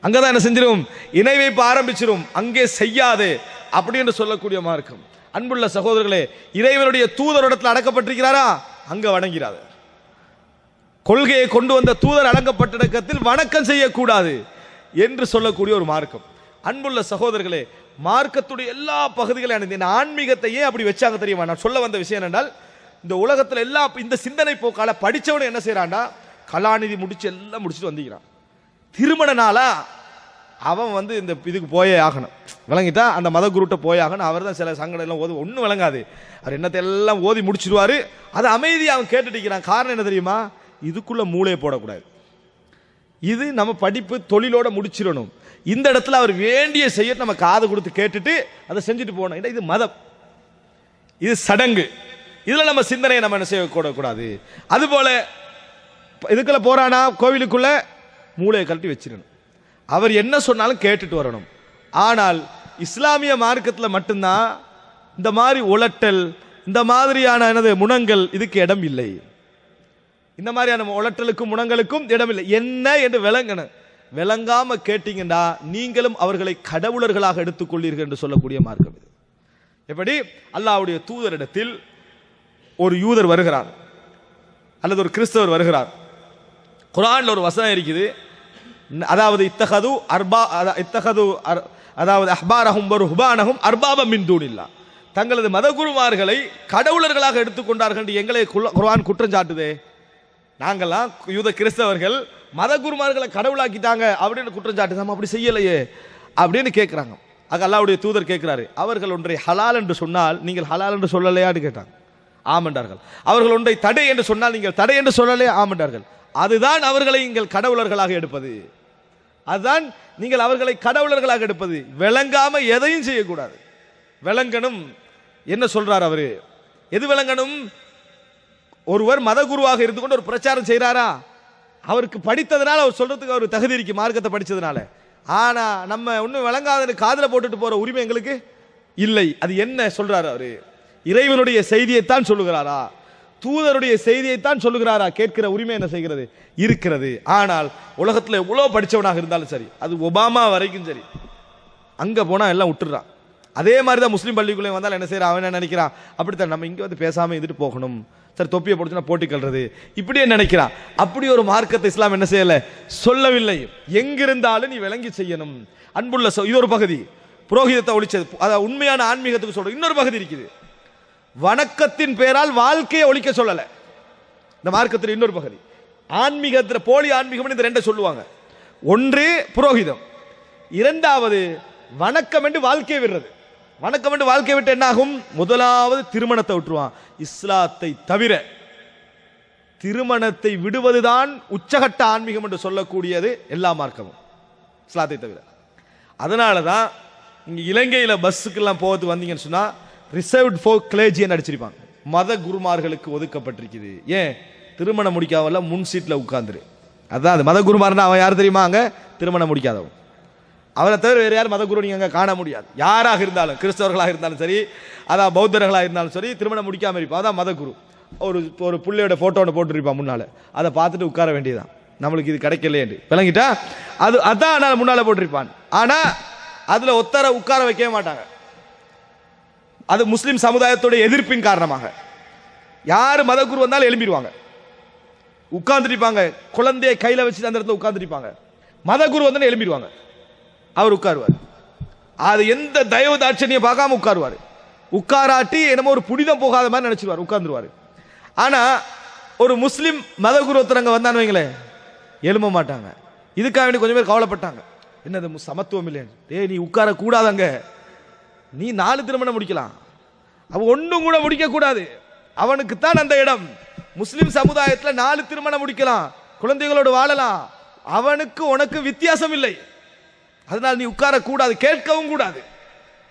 அங்கதான் என்ன செஞ்சிடும், இணை வைப்பு ஆரம்பிச்சிடும், அங்கே செய்யாதே அப்படின்னு சொல்லக்கூடிய மார்க்கம். அன்புள்ள சகோதரர்களே, இறைவனுடைய தூதர் இடத்துல அடக்கப்பட்டிருக்கிறாரா, அங்க வணங்கிறாத. கொள்கையை கொண்டு வந்த தூதர் அடங்கப்பட்ட இடத்தில் வணக்கம் செய்யக்கூடாது என்று சொல்லக்கூடிய ஒரு மார்க்கம். அன்புள்ள சகோதரர்களே, மார்க்கத்துடைய எல்லா பகுதிகளையும் ஆன்மீகத்தையே அப்படி வச்சாங்க தெரியுமா? நான் சொல்ல வந்த விஷயம் என்னென்றால், இந்த உலகத்தில் எல்லா இந்த சிந்தனை போக்கால படித்தவனை என்ன செய்யறான்டா, கலாநிதி முடிச்சு எல்லாம் முடிச்சுட்டு வந்துக்கிறான். திருமண நாளா அவன் இந்த இதுக்கு போயே ஆகணும், விளங்கிட்டா அந்த மத குருட்ட போயாகணும். அவர் தான் சில சங்கடம் எல்லாம் ஓதி ஒன்றும் விளங்காது, அவர் என்னத்தை எல்லாம் ஓதி முடிச்சிருவாரு. அதை அமைதியாக அவன் கேட்டுட்டு இருக்கிறான். காரணம் என்ன தெரியுமா? இதுக்குள்ள மூளையை போடக்கூடாது, இது நம்ம படிப்பு தொழிலோட முடிச்சிடணும். இந்த இடத்துல அவர் வேண்டிய செய்ய நம்ம காது கொடுத்து கேட்டுட்டு அதை செஞ்சுட்டு போகணும். இது மதம், இது சடங்கு, இதுல நம்ம சிந்தனையை நம்ம என்ன செய்யக்கூடாது. அதுபோல இதுக்குள்ள போறானா கோவிலுக்குள்ள மூளையை கழட்டி வச்சிடணும், அவர் என்ன சொன்னாலும் கேட்டுட்டு வரணும். ஆனால் இஸ்லாமிய மார்க்கத்தில் மட்டும்தான் இந்த மாதிரி உலட்டல், இந்த மாதிரியான முனங்கள் இதுக்கு இடம் இல்லை. இந்த மாதிரியான உலட்டலுக்கும் முனங்களுக்கும் இடம் இல்லை. என்ன என்று விளங்கணும். விளங்காம கேட்டீங்கன்னா நீங்களும் அவர்களை கடவுளர்களாக எடுத்துக்கொள்ளீர்கள் என்று சொல்லக்கூடிய மார்க்கம் இது. எப்படி அல்லாஹ்வுடைய தூதரிடத்தில் ஒரு யூதர் வருகிறார் அல்லது ஒரு கிறிஸ்தவர் வருகிறார். குர்ஆன்ல ஒரு வசனம் இருக்குது, அதாவது அதாவது அஹ்பாரஹும் வருஹ்பானஹும் அர்பாபம் மின் தூனில்லாஹ், தங்களது மதகுருமார்களை கடவுளர்களாக எடுத்துக்கொண்டார்கள் என்று எங்களை குர்ஆன் குற்றம் சாட்டுதே. நாங்கள்லாம் யூத கிறிஸ்தவர்கள் மதகுருமார்களை கடவுளாக்கிட்டாங்க அப்படின்னு குற்றம் சாட்டு, நம்ம அப்படி செய்யலையே அப்படின்னு கேட்குறாங்க. ஆக அல்லாஹ்வுடைய தூதர் கேட்கிறாரு, அவர்கள் ஒன்றை ஹலால் என்று சொன்னால் நீங்கள் ஹலால் என்று சொல்லலையான்னு கேட்டாங்க. ஆமென்றார்கள். அவர்கள் ஒன்றை தடை என்று சொன்னால் நீங்கள் தடை என்று சொல்லலையா? ஆமென்றார்கள். அதுதான் அவர்களை நீங்கள் கடவுளர்களாக எடுப்பது, அதுதான் நீங்கள் அவர்களை கடவுளர்களாக எடுப்பது. விளங்காம எதையும் செய்யக்கூடாது, விளங்கணும். என்ன சொல்றார் அவரு? எது விளங்கணும்? ஒருவர் மதகுருவாக இருந்து கொண்டு ஒரு பிரச்சாரம் செய்கிறாரா, அவருக்கு படித்ததுனால அவர் சொல்றதுக்கு அவர் தகுதி இருக்கு, மார்க்கத்தை படித்ததுனால. ஆனா நம்ம ஒன்றும் விளங்காத காதில் போட்டுட்டு போற உரிமை எங்களுக்கு இல்லை. அது என்ன சொல்றாரு அவரு? இறைவனுடைய செய்தியைத்தான் சொல்லுகிறாரா, தூதருடைய செய்தியைத்தான் சொல்லுகிறாரா? கேட்கிற உரிமை என்ன செய்கிறது? இருக்கிறது. ஆனால் உலகத்தில் எவ்வளோ படித்தவனாக இருந்தாலும் சரி, அது ஒபாமா வரைக்கும் சரி, அங்கே போனால் எல்லாம் விட்டுறான். அதே மாதிரி தான் முஸ்லீம் பள்ளிக்குள்ளே வந்தால் என்ன செய்யறான், அவன் என்ன நினைக்கிறான், அப்படித்தான் நம்ம இங்கே வந்து பேசாமல் இருந்துட்டு போகணும், சரி தொப்பியை போட்டுச்சுன்னா போட்டி கல்றது, இப்படியே நினைக்கிறான். அப்படி ஒரு மார்க்கத்தை இஸ்லாம் என்ன செய்யலை, சொல்லவில்லை. எங்கிருந்தாலும் நீ விளங்கி செய்யணும். அன்புள்ள இது ஒரு பகுதி, புரோகிதத்தை ஒழிச்சது, அதாவது உண்மையான ஆன்மீகத்துக்கு சொல்ற இன்னொரு பகுதி இருக்குது. வணக்கத்தின் பேரால் வாழ்க்கையை ஒழிக்க சொல்லல இந்த மார்க்கத்தில். இன்னொரு பகுதி ஆன்மீகத்தில், போலி ஆன்மீகம், இந்த ரெண்டை சொல்லுவாங்க. ஒன்று புரோகிதம், இரண்டாவது வணக்கம் என்று வாழ்க்கையை விடுறது. வணக்கம் என்று வாழ்க்கை விட்டு என்ன ஆகும்? முதலாவது திருமணத்தை விட்டுருவான். இஸ்லாத்தை தவிர திருமணத்தை விடுவதுதான் உச்சகட்ட ஆன்மீகம் என்று சொல்லக்கூடியது எல்லா மார்க்கமும், இஸ்லாத்தை தவிர. அதனால தான் இங்க இலங்கையில் பஸ்ஸுக்கெல்லாம் போகிறது வந்தீங்கன்னு சொன்னா ரிசர்வ்ட் ஃபார் கிளேஜியன் அடிச்சிருப்பாங்க, மத குருமார்களுக்கு ஒதுக்கப்பட்டிருக்குது. ஏன்? திருமணம் முடிக்காமல முன் சீட்டில் உட்கார்ந்துரு. அதான் அது மத குருமார்னா அவன் யார் தெரியுமா? அங்கே திருமணம் முடிக்காதவன். அவரை தவிர வேறு யார் மத குரு நீங்கள் அங்கே காண முடியாது. யாராக இருந்தாலும், கிறிஸ்தவர்களாக இருந்தாலும் சரி, அதான் பௌத்தர்களாக இருந்தாலும் சரி, திருமணம் முடிக்காமல் இருப்பான், அதான் மத குரு. ஒரு பிள்ளையோட ஃபோட்டோ ஒன்று போட்டுருப்பான் முன்னால், அதை பார்த்துட்டு உட்கார வேண்டியதான், நம்மளுக்கு இது கிடைக்கலையே விளங்கிட்டா. அதான் நான் முன்னால் போட்டிருப்பான். ஆனால் அதில் ஒத்தரை உட்கார வைக்கவே மாட்டாங்க. அது முஸ்லிம் சமுதாயத்துடைய எதிர்ப்பின் காரணமாக. யார் மதகுரு வந்தாலும் எழும்பிடுவாங்க, உட்கார்ந்துருப்பாங்க, குழந்தையை கையில் வச்சு அந்த இடத்துல உட்கார்ந்துருப்பாங்க. மதகுரு வந்தாலும் எழும்பிடுவாங்க, அவர் உட்காருவார். அது எந்த தயவு தாட்சணியம் பார்க்காம உட்காருவார். உட்காராட்டி என்னமோ ஒரு புனிதம் போகாத மாதிரி நினைச்சிருவார், உட்கார்ந்துருவார். ஆனா ஒரு முஸ்லிம் மதகுரு ஒருத்தரங்க வந்தான்னு வைங்களேன், எழும்ப மாட்டாங்க. இதுக்காக வேண்டி கொஞ்சம் பேர் கவலைப்பட்டாங்க, என்னது சமத்துவம் இல்லை, நீ உட்கார கூடாதங்க, நீ 4 திருமணம் முடிக்கலாம், அவன் ஒன்றும் கூட முடிக்க கூடாது, அவனுக்கு தான் அந்த இடம். முஸ்லிம் சமுதாயத்தில் 4 திருமணம் முடிக்கலாம், குழந்தைகளோடு வாழலாம், அவனுக்கு உனக்கு வித்தியாசம் இல்லை, அதனால் நீ உட்கார கூடாது, கேட்கவும் கூடாது.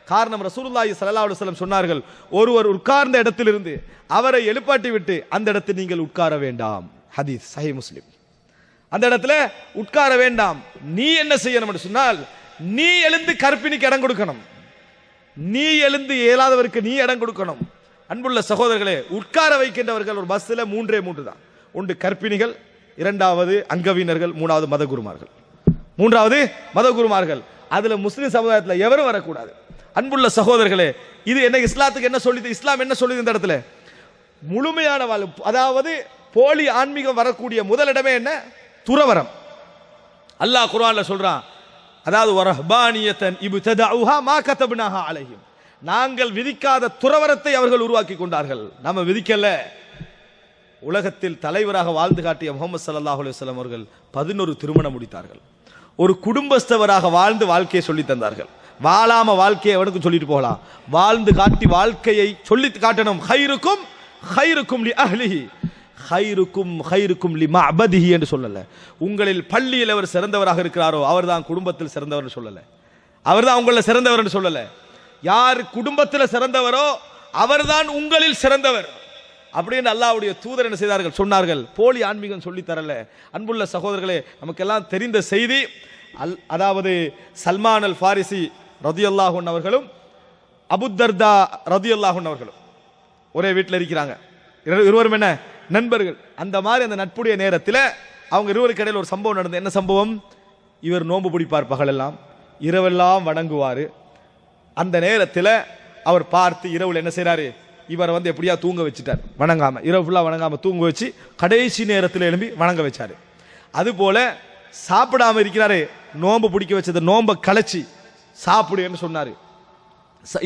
காரணம், ரசூலுல்லாஹி ஸல்லல்லாஹு அலைஹி வஸல்லம் சொன்னார்கள், ஒருவர் உட்கார்ந்த இடத்திலிருந்து அவரை எழுப்பாட்டி விட்டு அந்த இடத்தில் நீங்கள் உட்கார வேண்டாம். ஹதீஸ் சஹீஹ் முஸ்லிம். அந்த இடத்துல உட்கார வேண்டாம். நீ என்ன செய்யணும் என்று சொன்னால், நீ எழுந்து கற்பிணிக்கு இடம் கொடுக்கணும், நீ எழுந்து இயலாதவருக்கு நீ இடம் கொடுக்கணும். அன்புள்ள சகோதரர்களே, உட்கார வைக்கின்றவர்கள் ஒரு பஸ்ஸில் 3 தான். ஒன்று கற்பிணிகள், 2வது அங்கவீனர்கள், 3வது மதகுருமார்கள். 3வது மதகுருமார்கள். அதுல முஸ்லிம் சமுதாயத்தில் எவரும் வரக்கூடாது. அன்புள்ள சகோதரர்களே, இது என்ன இஸ்லாத்துக்கு என்ன சொல்லுது? இஸ்லாம் என்ன சொல்லுது இந்த இடத்துல? முழுமையான வாழ்வு, அதாவது போலி ஆன்மீகம் வரக்கூடிய முதலிடமே என்ன? துறவரம். அல்லாஹ் குர்ஆன்ல சொல்றான், அதாவது வரஹ்பானியத்தன் இப்ததஉஹா மா கதப்னாஹா அலைஹிம், நாங்கள் விதிக்காத துறவரத்தை அவர்கள் உருவாக்கி கொண்டார்கள், நம்ம விதிக்கல. உலகத்தில் தலைவராக வாழ்ந்து காட்டிய முஹம்மது ஸல்லல்லாஹு அலைஹி வஸல்லம் அவர்கள் 11 திருமணம் முடித்தார்கள். ஒரு குடும்பஸ்தவராக வாழ்ந்து வாழ்க்கையை சொல்லி தந்தார்கள். வாழாம வாழ்க்கையை அவனுக்கு சொல்லிட்டு போகலாம், வாழ்ந்து காட்டி வாழ்க்கையை சொல்லி காட்டணும். ஹைருக்கும் ஹைருக்கும் லி அஹ்லிஹி ஹைருக்கும் ஹைருக்கும் லி மஅபதிஹி என்று சொல்லல. உங்களில் பள்ளியில் அவர் சிறந்தவராக இருக்கிறாரோ அவர்தான் குடும்பத்தில் சிறந்தவர் சொல்லல, அவர்தான் உங்களில் சிறந்தவர் என்று சொல்லல. யார் குடும்பத்தில் சிறந்தவரோ அவர்தான் உங்களில் சிறந்தவர் அப்படின்னு அல்லாஹ்வுடைய தூதர் என்ன செய்தார்கள்? சொன்னார்கள். போலி ஆன்மீகம் சொல்லி தரல. அன்புள்ள சகோதரர்களே, நமக்கெல்லாம் தெரிந்த செய்தி, அதாவது சல்மான் அல் ஃபாரிசி ரதியல்லாஹு அன்ஹு அவர்களும் அபுத்தர்தா ரதியல்லாஹு அன்ஹு அவர்களும் ஒரே வீட்டில் இருக்கிறாங்க. இருவரும் என்ன நண்பர்கள். அந்த மாதிரி அந்த நட்புடைய நேரத்தில் அவங்க இருவருக்கு இடையில் ஒரு சம்பவம் நடந்தது. என்ன சம்பவம்? இவர் நோன்பு பிடிப்பார், பகலெல்லாம் இரவெல்லாம் வணங்குவார். அந்த நேரத்தில் அவர் பார்த்து இரவுல என்ன செய்யறாரு? இவரை வந்து எப்படியா தூங்க வச்சுட்டார், வணங்காம, இரவு ஃபுல்லாக வணங்காம தூங்க வச்சு கடைசி நேரத்தில் எழும்பி வணங்க வச்சாரு. அதுபோல சாப்பிடாம இருக்கிறாரு, நோன்பு பிடிக்க வச்சது நோன்பை கலைச்சி சாப்பிடுன்னு சொன்னாரு.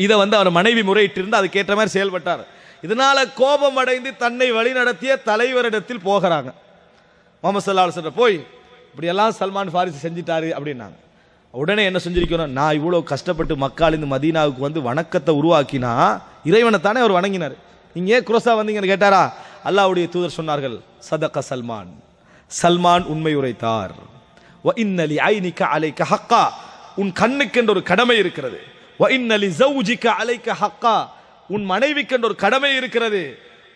இதை வந்து அவர் மனைவி முறையிட்டு இருந்து அதுக்கேற்ற மாதிரி செயல்பட்டார். இதனால கோபம் அடைந்து தன்னை வழி நடத்திய தலைவரிடத்தில் போகிறாங்க. முஹம்மது ஸல்லல்லாஹு அலைஹி வஸல்லம் போய் இப்படியெல்லாம் சல்மான் ஃபாரிசி செஞ்சிட்டாரு அப்படின்னாங்க. உடனே என்ன செஞ்சிருக்கணும்? நான் இவ்வளோ கஷ்டப்பட்டு மக்காலிருந்து மதீனாவுக்கு வந்து வணக்கத்தை உருவாக்கினா இறைவனை தானே அவர் வணங்கினார், நீங்க ஏன் குரோசா வந்தீங்கன்னு கேட்டாரா? அல்லாஹ்வுடைய தூதர் சொன்னார்கள், சதக சல்மான், சல்மான் உண்மை உரைத்தார். வ இன்னலி ஐனிக அலைக ஹக்கா, உன் கண்ணுக்கென்ற ஒரு கடமை இருக்கிறது. வ இன்னலி ஜௌஜிக அலைக ஹக்கா, உன் மனைவிக்கென்ற ஒரு கடமை இருக்கிறது.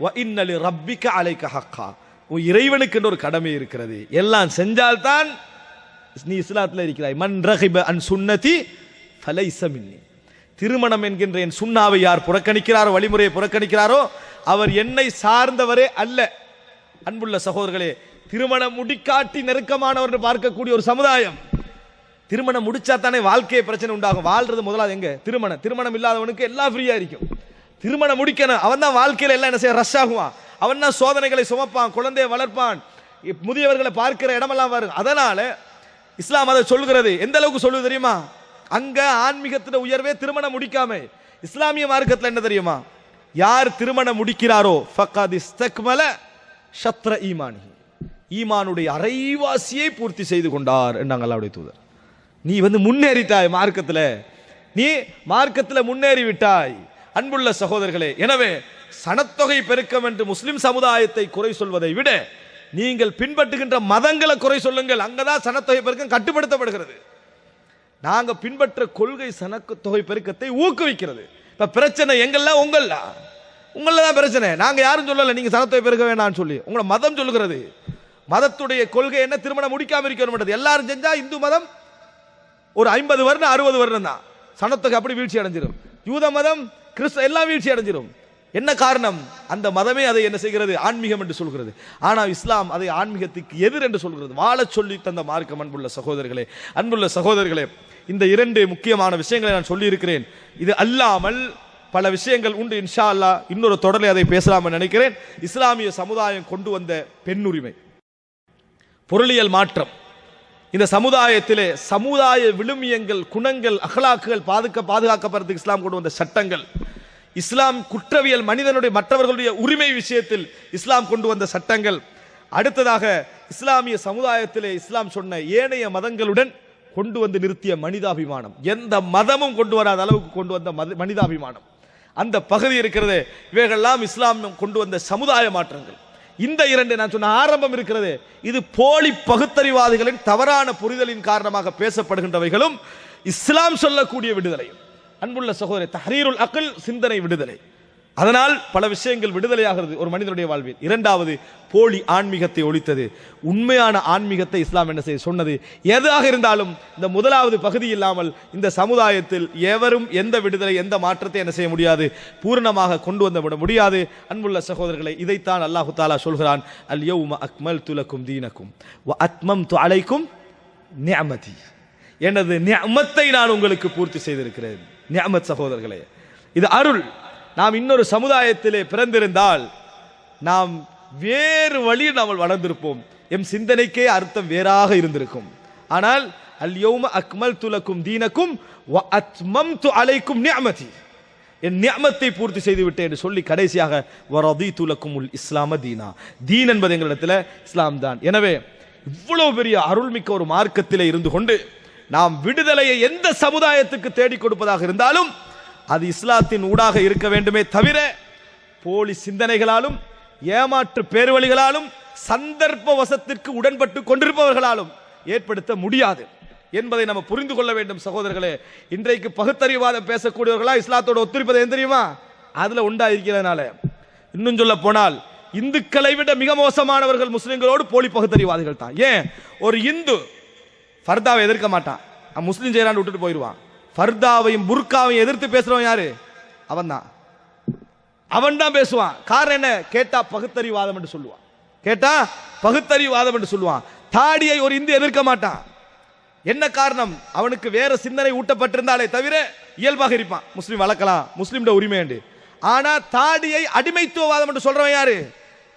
வ இன்னலி ரப்பிக அலைக ஹக்கா, உன் இறைவனுக்கென்ற ஒரு கடமை இருக்கிறது. எல்லாம் செஞ்சால்தான் நீ இஸ்லாத்தில் இருக்கிறாய். மன் ரகிப அன் சுன்னதி ஃபலைஸ மின்னி, திருமணம் என்கின்ற என் சுன்னாவை யார் புறக்கணிக்கிறாரோ, வழிமுறையை புறக்கணிக்கிறாரோ, அவர் என்னை சார்ந்தவரே அல்ல. அன்புள்ள சகோதரர்களே, திருமணம் முடிக்காட்டி நெருக்கமானவர் பார்க்கக்கூடிய ஒரு சமுதாயம். திருமணம் முடிச்சா தானே வாழ்க்கையை பிரச்சனை உண்டாகும். வாழ்றது முதலாவது எங்க? திருமணம் இல்லாதவனுக்கு எல்லாம் ஃப்ரீயா இருக்கும். திருமணம் முடிக்கணும், அவன் தான் வாழ்க்கையில எல்லாம் என்ன செய்ய ரஷ் ஆகுவான், அவன் தான் சோதனைகளை சுமப்பான், குழந்தையை வளர்ப்பான், முதியவர்களை பார்க்கிற இடமெல்லாம் வரும். அதனால இஸ்லாம் அதை சொல்கிறது. எந்த அளவுக்கு சொல்லுது தெரியுமா? அங்க ஆன்மீகத்தின் உயர்வே திருமணம் முடிக்காம. இஸ்லாமிய மார்க்கத்தில் என்ன தெரியுமா? யார் திருமணம் முடிக்கிறாரோ ஃபக்கத் இஸ்தக்மல ஷத்ர ஈமானி, ஈமானுடைய அரைவாசியை பூர்த்தி செய்து கொண்டார் என்றாங்க அல்லாஹ்வுடைய தூதர். நீ வந்து முன்னேறிட்டாய் மார்க்கத்தில், நீ மார்க்கத்தில் முன்னேறி விட்டாய். அன்புள்ள சகோதரர்களே, எனவே சனத்தொகை பெருக்கம் என்று முஸ்லிம் சமுதாயத்தை குறை சொல்வதை விட நீங்கள் பின்பற்றுகின்ற மதங்களை குறை சொல்லுங்கள், அங்கதான் சனத்தொகை பெருக்கம் கட்டுப்படுத்தப்படுகிறது. நாங்க பின்பற்ற கொள்கை சனத்தொகை பெருக்கத்தை ஊக்குவிக்கிறது. இப்ப பிரச்சனை எங்கள்ல உங்கள தான் பிரச்சனை. நாங்க யாரும் சொல்லல நீங்க சனத்தொகை பெருக்க வேண்டாம்னு சொல்லி, உங்களை மதம் சொல்லுகிறது. மதத்துடைய கொள்கை என்ன? திருமணம் முடிக்காம இருக்கணும். எல்லாரும் செஞ்சா இந்து மதம் ஒரு 50 வருடம் 60 வருடம் தான் சனத்தொகை அப்படி வீழ்ச்சி அடைஞ்சிடும். யூத மதம், கிறிஸ்தவ எல்லாம் வீழ்ச்சி அடைஞ்சிடும். என்ன காரணம்? அந்த மதமே அதை என்ன செய்கிறது? ஆன்மீகம் என்று சொல்கிறது. ஆனால் இஸ்லாம் அதை ஆன்மீகத்துக்கு எதிர் என்று சொல்கிறது. வாழச் சொல்லி தந்த மார்க்கம். அன்புள்ள சகோதரர்களே, இந்த 2 முக்கியமான விஷயங்களை நான் சொல்லி இருக்கிறேன். இது அல்லாமல் பல விஷயங்கள் உண்டு. இன்ஷா அல்லாஹ் இன்னொரு தொடரில் அதை பேசலாம்னு நினைக்கிறேன். இஸ்லாமிய சமுதாயம் கொண்டு வந்த பெண்ணுரிமை, பொருளியல் மாற்றம், இந்த சமுதாயத்திலே சமுதாய விழுமியங்கள், குணங்கள், அகலாக்குகள் பாதுகாக்கப்படுறதுக்கு இஸ்லாம் கொண்டு வந்த சட்டங்கள், இஸ்லாம் குற்றவியல், மனிதனுடைய மற்றவர்களுடைய உரிமை விஷயத்தில் இஸ்லாம் கொண்டு வந்த சட்டங்கள், அடுத்ததாக இஸ்லாமிய சமுதாயத்திலே இஸ்லாம் சொன்ன ஏனைய மதங்களுடன் கொண்டு வந்து நிறுத்திய மனிதாபிமானம், எந்த மதமும் கொண்டு வராத அளவுக்கு கொண்டு வந்த மனிதாபிமானம், அந்த பகுதி இருக்கிறது. இவைகளெல்லாம் இஸ்லாம் கொண்டு வந்த சமுதாய மாற்றங்கள். இந்த இரண்டு நான் சொன்ன ஆரம்பம் இருக்கிறது, இது போலி பகுத்தறிவாதிகளின் தவறான புரிதலின் காரணமாக பேசப்படுகின்றவைகளும் இஸ்லாம் சொல்லக்கூடிய விடுதலையும். அன்புள்ள சகோதரே, தஹ்ரீருல் அக்ல், சிந்தனை விடுதலை. அதனால் பல விஷயங்கள் விடுதலையாகிறது ஒரு மனிதனுடைய வாழ்வில். இரண்டாவது, போலி ஆன்மீகத்தை ஒழித்தது. உண்மையான ஆன்மீகத்தை இஸ்லாம் என்ன செய்ய சொன்னது. எதாக இருந்தாலும் இந்த முதலாவது பகுதி இல்லாமல் இந்த சமுதாயத்தில் எவரும் எந்த விடுதலை, எந்த மாற்றத்தை என்ன செய்ய முடியாது, பூர்ணமாக கொண்டு வந்து விட முடியாது. அன்புள்ள சகோதரர்களை, இதைத்தான் அல்லாஹு தஆலா சொல்கிறான், அல் யௌம அக்மல்து லக்கும் தீனக்கும் வ அத்மம்து அலைக்கும் நிஅமதி. எனது நிஅமத்தை நான் உங்களுக்கு பூர்த்தி செய்திருக்கிறேன். நிஅமத் சகோதரர்களே, இது அருள். நாம் இன்னொரு சமுதாயத்திலே பிறந்திருந்தால் நாம் வேறு வழியில் நாம் வளர்ந்திருப்போம். எம் சிந்தனைக்கே அர்த்தம் வேறாக இருந்திருக்கும். ஆனால் அல் யௌம அக்மல்து லக்கும் தீனக்கும் வ அத்மம்து அலைக்கும் நிஅமதி, என் நிஅமத்தை பூர்த்தி செய்து விட்டேன் என்று சொல்லி கடைசியாக வ ரதீது லக்குமுல் இஸ்லாம தீனா, தீன் என்பது எங்களிடத்தில் இஸ்லாம் தான். எனவே இவ்வளவு பெரிய அருள்மிக்க ஒரு மார்க்கத்திலே இருந்து கொண்டு நாம் விடுதலையை எந்த சமுதாயத்துக்கு தேடிக் கொடுப்பதாக இருந்தாலும் அது இஸ்லாத்தின் ஊடாக இருக்க வேண்டுமே தவிர போலி சிந்தனைகளாலும், ஏமாற்று பேர்வழிகளாலும், சந்தர்ப்ப வசத்திற்கு உடன்பட்டு கொண்டிருப்பவர்களாலும் ஏற்படுத்த முடியாது என்பதை நம்ம புரிந்து கொள்ள வேண்டும் சகோதரர்களே. இன்றைக்கு பகுத்தறிவாதம் பேசக்கூடியவர்களா இஸ்லாத்தோடு ஒத்துழைப்பது ஏன் தெரியுமா? அதுல உண்டாயிருக்கிறதுனால. இன்னும் சொல்ல போனால் இந்துக்களை விட மிக மோசமானவர்கள் முஸ்லிம்களோடு போலி பகுத்தறிவாதிகள் தான். ஏன்? ஒரு இந்து ஃபர்தாவை எதிர்க்க மாட்டான், முஸ்லீம் செய்யறான்னு விட்டுட்டு போயிடுவான். ஃபர்தாவையும் புர்காவையும் எதிர்த்து பேசுறவன் யாரு? அவன் தான். அவன் தான் பேசுவான். காரணம் என்ன? கேட்டா பகுத்தறிவாதம் என்று சொல்லுவான். கேட்டா பகுத்தறிவாதம் என்று சொல்லுவான். தாடியை ஒரு இந்து எதிர்க்க மாட்டான். என்ன காரணம்? அவனுக்கு வேற சிந்தனை ஊட்டப்பட்டிருந்தாலே தவிர இயல்பாக இருப்பான். முஸ்லீம் வளர்க்கலாம், முஸ்லீம் உரிமை உண்டு. ஆனா தாடியை அடிமைத்துவவாதம் என்று சொல்றவன் யாரு?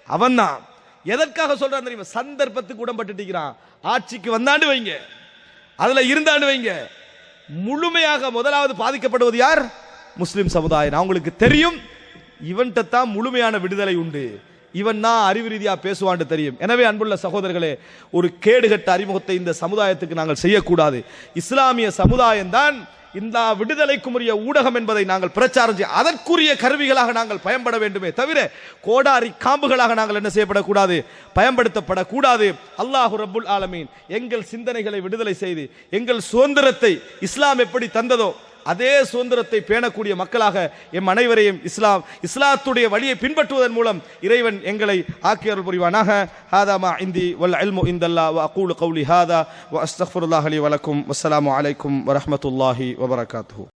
அவன் தான். எதற்காக சொல்றான் தெரியுமா? சந்தர்ப்பத்துக்கு உடம்பட்டுக்கிறான். ஆட்சிக்கு வந்தாண்டு வைங்க, அதுல இருந்தாண்டு வைங்க, முழுமையாக முதலாவது பாதிக்கப்படுவது யார்? முஸ்லிம் சமுதாயம். அவங்களுக்கு தெரியும் இவன்கிட்ட தான் முழுமையான விடுதலை உண்டு, இவன் தான் அறிவு ரீதியா பேசுவான்னு தெரியும். எனவே அன்புள்ள சகோதரர்களே, ஒரு கேடுகட்ட அறிமுகத்தை இந்த சமுதாயத்துக்கு நாங்கள் செய்யக்கூடாது. இஸ்லாமிய சமுதாயம் தான் இந்த விடுதலைக்குரிய ஊடகம் என்பதை நாங்கள் பிரச்சாரம் செய்ய, அதற்குரிய கருவிகளாக நாங்கள் பயன்பட வேண்டுமே தவிர கோடாரி காம்புகளாக நாங்கள் என்ன செய்யப்படக்கூடாது, பயன்படுத்தப்படக்கூடாது. அல்லாஹு ரப்புல் ஆலமீன் எங்கள் சிந்தனைகளை விடுதலை செய்து எங்கள் சுதந்திரத்தை இஸ்லாம் எப்படி தந்ததோ அதே சுதந்திரத்தை பேணக்கூடிய மக்களாக எம் அனைவரையும் இஸ்லாத்துடைய வழியை பின்பற்றுவதன் மூலம் இறைவன் எங்களை ஆக்கியருள் புரிவானாக. ஹாதா மா இந்தி வல் இல்மு இந்தல்லாஹ் வ அகூலு கௌலி ஹாதா வ அஸ்தக்ஃபிருல்லாஹ் லி வ லக்கும். வஸ்ஸலாமு அலைக்கும் வ ரஹ்மத்துல்லாஹி வ பரகாத்துஹு.